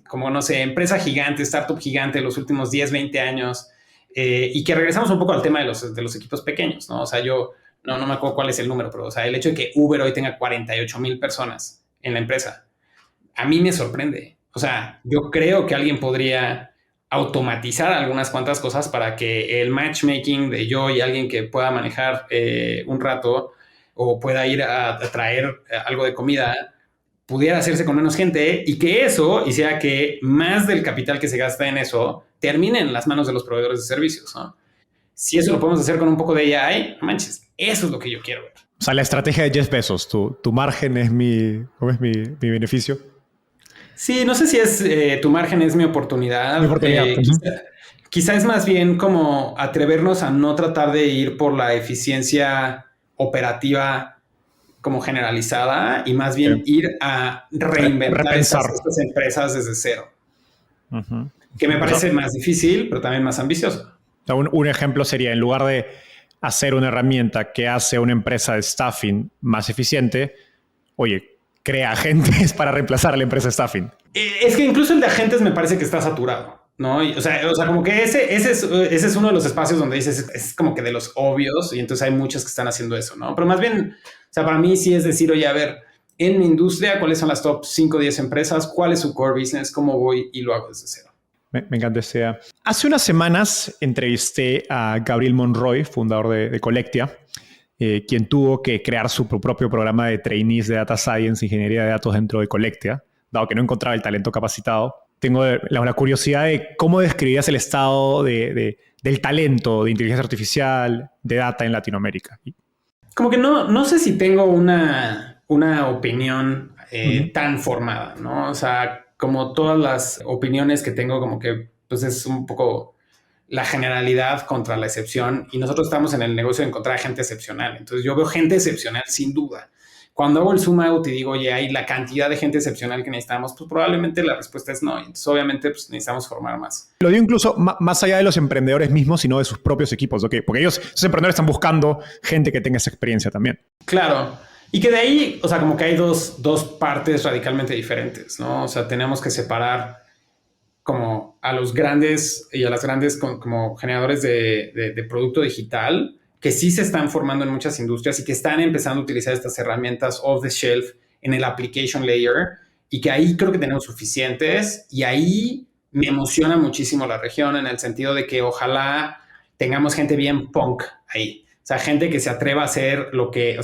como no sé, empresa gigante, startup gigante, los últimos 10, 20 años, y que regresamos un poco al tema de los equipos pequeños, ¿no? O sea, yo no me acuerdo cuál es el número, pero o sea, el hecho de que Uber hoy tenga 48,000 personas en la empresa, a mí me sorprende. O sea, yo creo que alguien podría automatizar algunas cuantas cosas para que el matchmaking de yo y alguien que pueda manejar un rato o pueda ir a traer algo de comida pudiera hacerse con menos gente y que eso hiciera que más del capital que se gasta en eso termine en las manos de los proveedores de servicios, ¿no? Si eso lo podemos hacer con un poco de AI, no manches, eso es lo que yo quiero ver. O sea, la estrategia de Jeff Bezos, tu margen es ¿cómo es mi beneficio? Sí, no sé si es tu margen es mi oportunidad. Mi oportunidad. Quizá es más bien como atrevernos a no tratar de ir por la eficiencia operativa como generalizada y más bien ir a reinventar estas empresas desde cero. Que me parece más difícil, pero también más ambicioso. O sea, un ejemplo sería, en lugar de hacer una herramienta que hace una empresa de staffing más eficiente, oye, crea agentes para reemplazar a la empresa de staffing. Es que incluso el de agentes me parece que está saturado, ¿no? O sea como que ese es uno de los espacios donde dices, es como que de los obvios y entonces hay muchos que están haciendo eso, ¿no? Pero más bien, o sea, para mí sí es decir, oye, a ver, en mi industria, ¿cuáles son las top 5 o 10 empresas? ¿Cuál es su core business? ¿Cómo voy? Y lo hago desde cero. Me encanta ese idea. Hace unas semanas entrevisté a Gabriel Monroy, fundador de Collectia, quien tuvo que crear su propio programa de trainees de Data Science, Ingeniería de Datos dentro de Collectia, dado que no encontraba el talento capacitado. Tengo la curiosidad de cómo describirías el estado del talento de inteligencia artificial, de data en Latinoamérica. Como que no sé si tengo una opinión tan formada, ¿no? O sea, como todas las opiniones que tengo, como que pues es un poco la generalidad contra la excepción y nosotros estamos en el negocio de encontrar gente excepcional. Entonces yo veo gente excepcional sin duda. Cuando hago el zoom out y digo, oye, hay la cantidad de gente excepcional que necesitamos, pues probablemente la respuesta es no. Entonces obviamente pues, necesitamos formar más. Lo digo incluso más allá de los emprendedores mismos, sino de sus propios equipos, ¿ok? Porque esos emprendedores están buscando gente que tenga esa experiencia también. Claro. Y que de ahí, o sea, como que hay dos partes radicalmente diferentes, ¿no? O sea, tenemos que separar como a los grandes y a las grandes como generadores de producto digital que sí se están formando en muchas industrias y que están empezando a utilizar estas herramientas off the shelf en el application layer y que ahí creo que tenemos suficientes y ahí me emociona muchísimo la región en el sentido de que ojalá tengamos gente bien punk ahí. O sea, gente que se atreva a hacer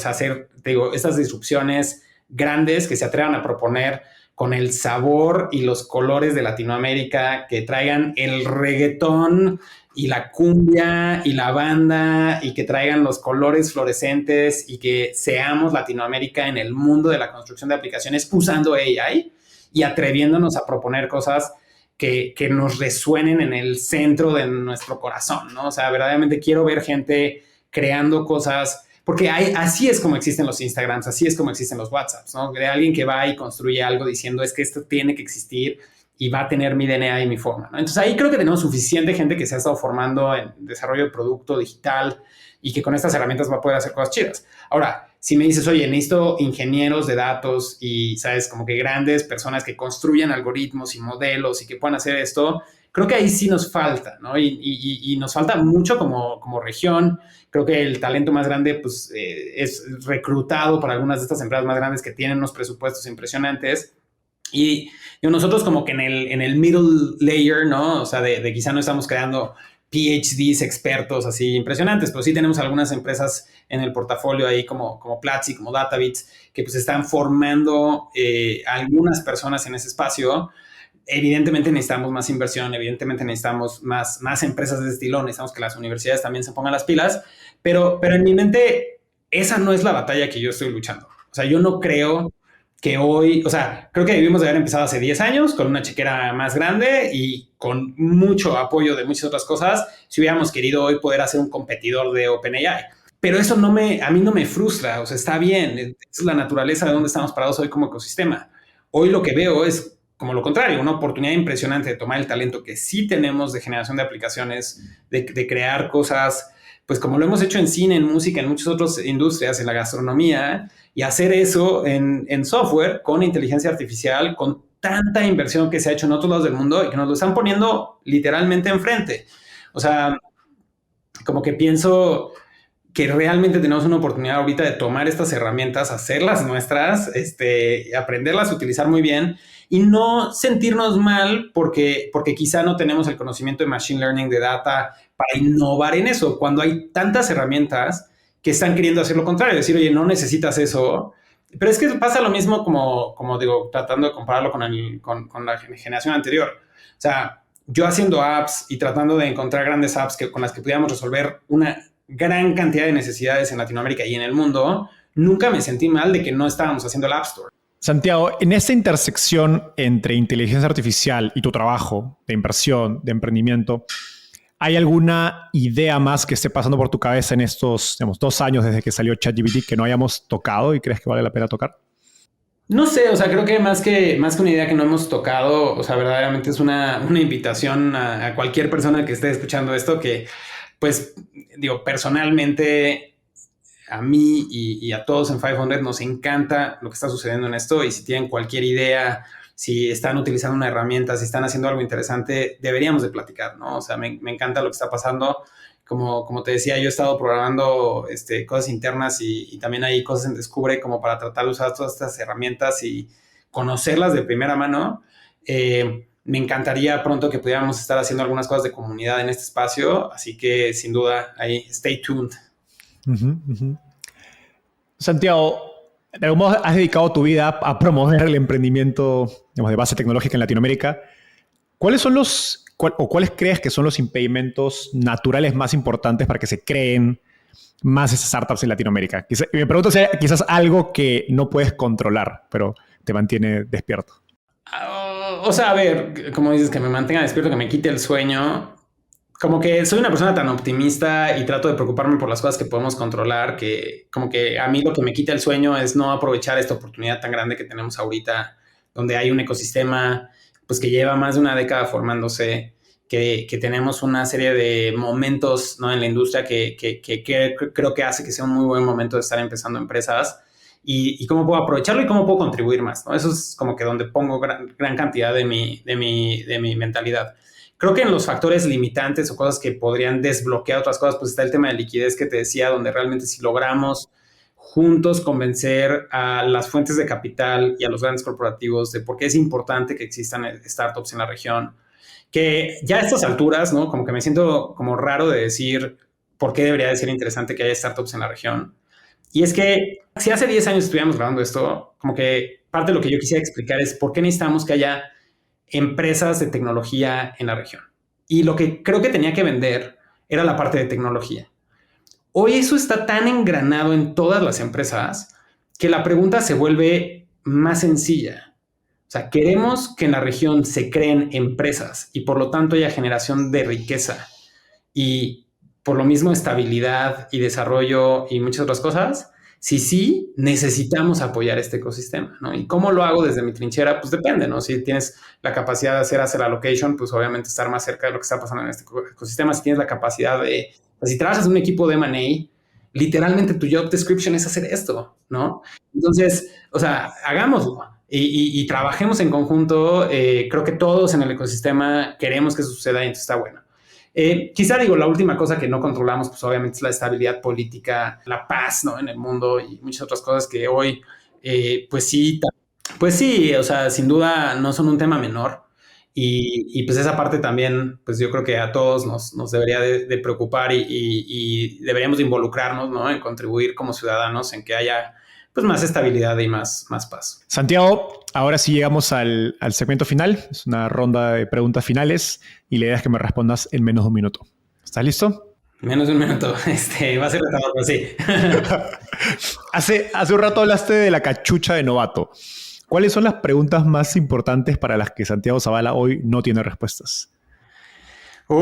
hacer, digo, estas disrupciones grandes que se atrevan a proponer con el sabor y los colores de Latinoamérica, que traigan el reggaetón y la cumbia y la banda y que traigan los colores fluorescentes y que seamos Latinoamérica en el mundo de la construcción de aplicaciones usando AI y atreviéndonos a proponer cosas que nos resuenen en el centro de nuestro corazón, ¿no? O sea, verdaderamente quiero ver gente creando cosas, porque así es como existen los Instagrams, así es como existen los WhatsApps, ¿no? De alguien que va y construye algo diciendo es que esto tiene que existir y va a tener mi DNA y mi forma, ¿no? Entonces ahí creo que tenemos suficiente gente que se ha estado formando en desarrollo de producto digital y que con estas herramientas va a poder hacer cosas chidas. Ahora, si me dices, oye, necesito ingenieros de datos y, ¿sabes? Como que grandes personas que construyan algoritmos y modelos y que puedan hacer esto, creo que ahí sí nos falta, ¿no? Y nos falta mucho como región. Creo que el talento más grande, pues, es reclutado por algunas de estas empresas más grandes que tienen unos presupuestos impresionantes. Y nosotros como que en el middle layer, ¿no? O sea, de quizá no estamos creando PhDs expertos así impresionantes, pero sí tenemos algunas empresas en el portafolio ahí como Platzi, como Databits, que pues están formando algunas personas en ese espacio. Evidentemente necesitamos más inversión, evidentemente necesitamos más empresas de ese estilo, necesitamos que las universidades también se pongan las pilas, pero en mi mente esa no es la batalla que yo estoy luchando. O sea, yo no creo que hoy, o sea, creo que debimos de haber empezado hace 10 años con una chequera más grande y con mucho apoyo de muchas otras cosas, si hubiéramos querido hoy poder hacer un competidor de OpenAI. Pero eso a mí no me frustra, o sea, está bien, es la naturaleza de donde estamos parados hoy como ecosistema. Hoy lo que veo es como lo contrario, una oportunidad impresionante de tomar el talento que sí tenemos de generación de aplicaciones, de crear cosas, pues como lo hemos hecho en cine, en música, en muchas otras industrias, en la gastronomía, y hacer eso en software con inteligencia artificial, con tanta inversión que se ha hecho en otros lados del mundo y que nos lo están poniendo literalmente enfrente. O sea, como que pienso que realmente tenemos una oportunidad ahorita de tomar estas herramientas, hacerlas nuestras, aprenderlas a utilizar muy bien y no sentirnos mal porque quizá no tenemos el conocimiento de machine learning, de data, para innovar en eso, cuando hay tantas herramientas que están queriendo hacer lo contrario, decir, oye, no necesitas eso. Pero es que pasa lo mismo como digo, tratando de compararlo con la generación anterior. O sea, yo haciendo apps y tratando de encontrar grandes apps con las que pudiéramos resolver una gran cantidad de necesidades en Latinoamérica y en el mundo, nunca me sentí mal de que no estábamos haciendo el App Store. Santiago, en esta intersección entre inteligencia artificial y tu trabajo de inversión, de emprendimiento, ¿hay alguna idea más que esté pasando por tu cabeza en estos 2 años desde que salió ChatGPT que no hayamos tocado y crees que vale la pena tocar? No sé, o sea, creo que más que una idea que no hemos tocado, o sea, verdaderamente es una invitación a cualquier persona que esté escuchando esto que, pues, digo, personalmente a mí y a todos en 500 nos encanta lo que está sucediendo en esto y si tienen cualquier idea, si están utilizando una herramienta, si están haciendo algo interesante, deberíamos de platicar, ¿no? O sea, me encanta lo que está pasando. Como te decía, yo he estado programando cosas internas y también hay cosas en Descubre como para tratar de usar todas estas herramientas y conocerlas de primera mano. Me encantaría pronto que pudiéramos estar haciendo algunas cosas de comunidad en este espacio, así que sin duda ahí, stay tuned. Santiago, de algún modo has dedicado tu vida a promover el emprendimiento, digamos, de base tecnológica en Latinoamérica. ¿Cuáles crees que son los impedimentos naturales más importantes para que se creen más esas startups en Latinoamérica? Me pregunto si hay quizás algo que no puedes controlar, pero te mantiene despierto. O sea, a ver, como dices, que me mantenga despierto, que me quite el sueño. Como que soy una persona tan optimista y trato de preocuparme por las cosas que podemos controlar, que como que a mí lo que me quita el sueño es no aprovechar esta oportunidad tan grande que tenemos ahorita, donde hay un ecosistema pues que lleva más de una década formándose, que tenemos una serie de momentos, ¿no?, en la industria que creo que hace que sea un muy buen momento de estar empezando empresas y cómo puedo aprovecharlo y cómo puedo contribuir más, ¿no? Eso es como que donde pongo gran cantidad de mi mentalidad. Creo que en los factores limitantes o cosas que podrían desbloquear otras cosas, pues está el tema de liquidez que te decía, donde realmente si logramos juntos convencer a las fuentes de capital y a los grandes corporativos de por qué es importante que existan startups en la región, que ya a estas alturas, ¿no?, como que me siento como raro de decir por qué debería de ser interesante que haya startups en la región. Y es que si hace 10 años estuviéramos grabando esto, como que parte de lo que yo quisiera explicar es por qué necesitamos que haya empresas de tecnología en la región. Y lo que creo que tenía que vender era la parte de tecnología. Hoy eso está tan engranado en todas las empresas que la pregunta se vuelve más sencilla. O sea, queremos que en la región se creen empresas y por lo tanto haya generación de riqueza y por lo mismo estabilidad y desarrollo y muchas otras cosas. Sí, necesitamos apoyar este ecosistema, ¿no? ¿Y cómo lo hago desde mi trinchera? Pues depende, ¿no? Si tienes la capacidad de hacer allocation, pues obviamente estar más cerca de lo que está pasando en este ecosistema. Si tienes la capacidad si trabajas en un equipo de M&A, literalmente tu job description es hacer esto, ¿no? Entonces, o sea, hagámoslo y trabajemos en conjunto. Creo que todos en el ecosistema queremos que eso suceda y entonces está bueno. Quizá digo, la última cosa que no controlamos, pues obviamente es la estabilidad política, la paz, ¿no? En el mundo y muchas otras cosas que hoy, pues sí, o sea, sin duda no son un tema menor. Y pues esa parte también, pues yo creo que a todos nos debería de preocupar y deberíamos de involucrarnos, ¿no? En contribuir como ciudadanos en que haya pues más estabilidad y más paz. Santiago, ahora sí llegamos al segmento final. Es una ronda de preguntas finales y la idea es que me respondas en menos de un minuto. ¿Estás listo? Menos de un minuto. Va a ser retador, pero sí. Hace un rato hablaste de la cachucha de novato. ¿Cuáles son las preguntas más importantes para las que Santiago Zavala hoy no tiene respuestas?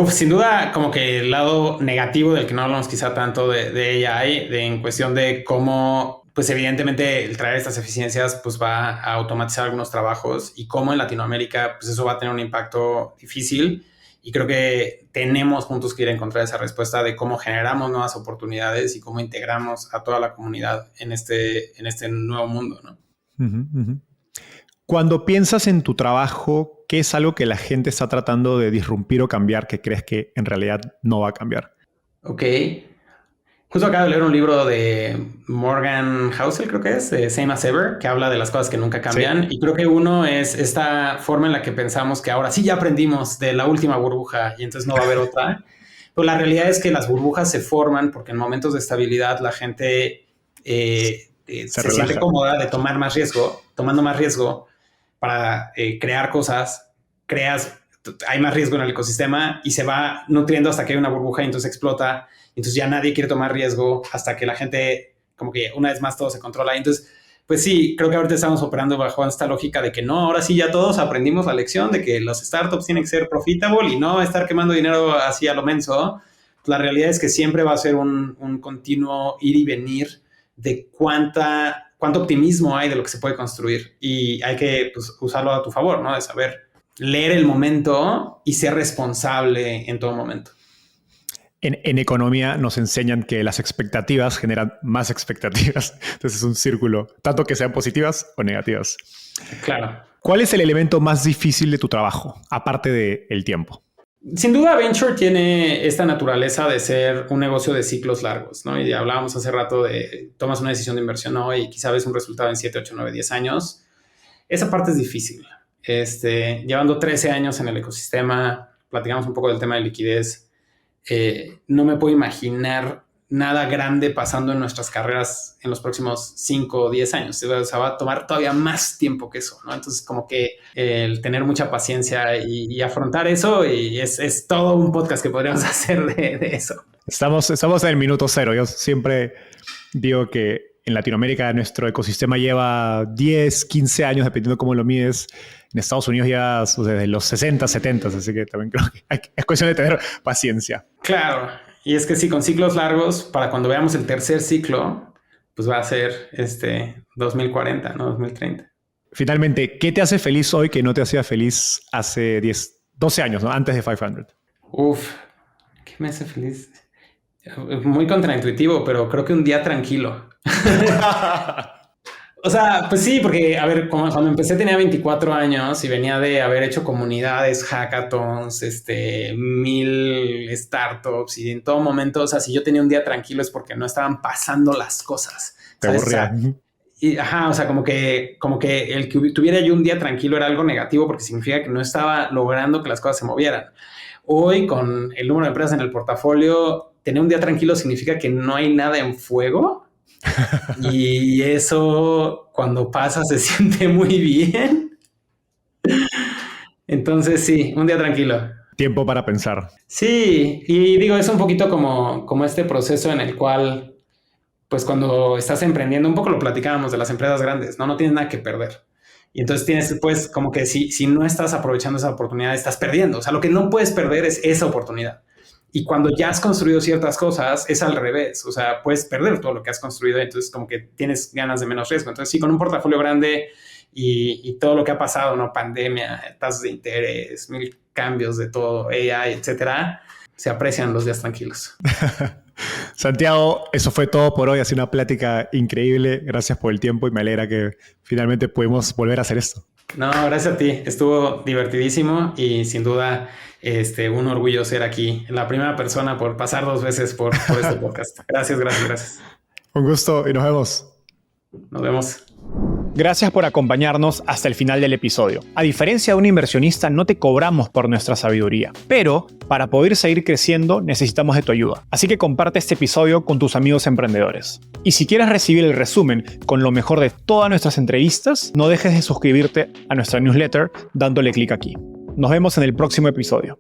Sin duda, como que el lado negativo del que no hablamos quizá tanto de AI, en cuestión de cómo, pues evidentemente el traer estas eficiencias pues va a automatizar algunos trabajos y cómo en Latinoamérica pues eso va a tener un impacto difícil. Y creo que tenemos juntos que ir a encontrar esa respuesta de cómo generamos nuevas oportunidades y cómo integramos a toda la comunidad en este nuevo mundo, ¿no? Cuando piensas en tu trabajo, ¿qué es algo que la gente está tratando de disrumpir o cambiar que crees que en realidad no va a cambiar? Ok. Justo acabo de leer un libro de Morgan Housel, creo que es, de Same as Ever, que habla de las cosas que nunca cambian. Sí. Y creo que uno es esta forma en la que pensamos que ahora sí ya aprendimos de la última burbuja y entonces no va a haber otra. Pero la realidad es que las burbujas se forman porque en momentos de estabilidad la gente se siente cómoda de tomando más riesgo para crear cosas, hay más riesgo en el ecosistema y se va nutriendo hasta que hay una burbuja y entonces explota. Entonces ya nadie quiere tomar riesgo hasta que la gente, como que una vez más todo se controla. Entonces, pues sí, creo que ahorita estamos operando bajo esta lógica de que no, ahora sí ya todos aprendimos la lección de que los startups tienen que ser profitable y no estar quemando dinero así a lo menso. La realidad es que siempre va a ser un continuo ir y venir de cuánto optimismo hay de lo que se puede construir y hay que pues, usarlo a tu favor, ¿no? De saber leer el momento y ser responsable en todo momento. En economía nos enseñan que las expectativas generan más expectativas. Entonces es un círculo, tanto que sean positivas o negativas. Claro. ¿Cuál es el elemento más difícil de tu trabajo, aparte del tiempo? Sin duda, Venture tiene esta naturaleza de ser un negocio de ciclos largos, ¿no? Y hablábamos hace rato de tomas una decisión de inversión hoy y quizá ves un resultado en 7, 8, 9, 10 años. Esa parte es difícil. Llevando 13 años en el ecosistema, platicamos un poco del tema de liquidez. No me puedo imaginar nada grande pasando en nuestras carreras en los próximos 5 o 10 años. O sea, va a tomar todavía más tiempo que eso, ¿no? Entonces, como que el tener mucha paciencia y afrontar eso y es todo un podcast que podríamos hacer de eso. Estamos en el minuto cero. Yo siempre digo que en Latinoamérica nuestro ecosistema lleva 10, 15 años, dependiendo cómo lo mides. En Estados Unidos ya desde los 60, 70, así que también creo que es cuestión de tener paciencia. Claro, y es que sí, con ciclos largos, para cuando veamos el tercer ciclo, pues va a ser 2040, ¿no? 2030. Finalmente, ¿qué te hace feliz hoy que no te hacía feliz hace 12 años, ¿no? Antes de 500? ¿Qué me hace feliz? Muy contraintuitivo, pero creo que un día tranquilo. O sea, pues sí, porque, a ver, cuando empecé tenía 24 años y venía de haber hecho comunidades, hackathons, 1000 startups y en todo momento, o sea, si yo tenía un día tranquilo es porque no estaban pasando las cosas. Te aburría. O sea, como que el que tuviera yo un día tranquilo era algo negativo porque significa que no estaba logrando que las cosas se movieran. Hoy, con el número de empresas en el portafolio, tener un día tranquilo significa que no hay nada en fuego. Y eso cuando pasa se siente muy bien. Entonces sí, un día tranquilo. Tiempo para pensar. Sí, y digo, es un poquito como este proceso en el cual, pues cuando estás emprendiendo, un poco lo platicábamos de las empresas grandes, no tienes nada que perder. Y entonces tienes, pues, como que si no estás aprovechando esa oportunidad, estás perdiendo. O sea, lo que no puedes perder es esa oportunidad. Y cuando ya has construido ciertas cosas, es al revés. O sea, puedes perder todo lo que has construido. Entonces, como que tienes ganas de menos riesgo. Entonces, sí, con un portafolio grande y todo lo que ha pasado, ¿no? Pandemia, tasas de interés, 1000 cambios de todo, AI, etcétera, se aprecian los días tranquilos. Santiago, eso fue todo por hoy. Ha sido una plática increíble. Gracias por el tiempo y me alegra que finalmente pudimos volver a hacer esto. No, gracias a ti. Estuvo divertidísimo y sin duda un orgullo ser aquí la primera persona por pasar 2 veces por este podcast. Gracias. Un gusto y nos vemos. Nos vemos. Gracias por acompañarnos hasta el final del episodio. A diferencia de un inversionista, no te cobramos por nuestra sabiduría, pero para poder seguir creciendo necesitamos de tu ayuda. Así que comparte este episodio con tus amigos emprendedores. Y si quieres recibir el resumen con lo mejor de todas nuestras entrevistas, no dejes de suscribirte a nuestra newsletter dándole clic aquí. Nos vemos en el próximo episodio.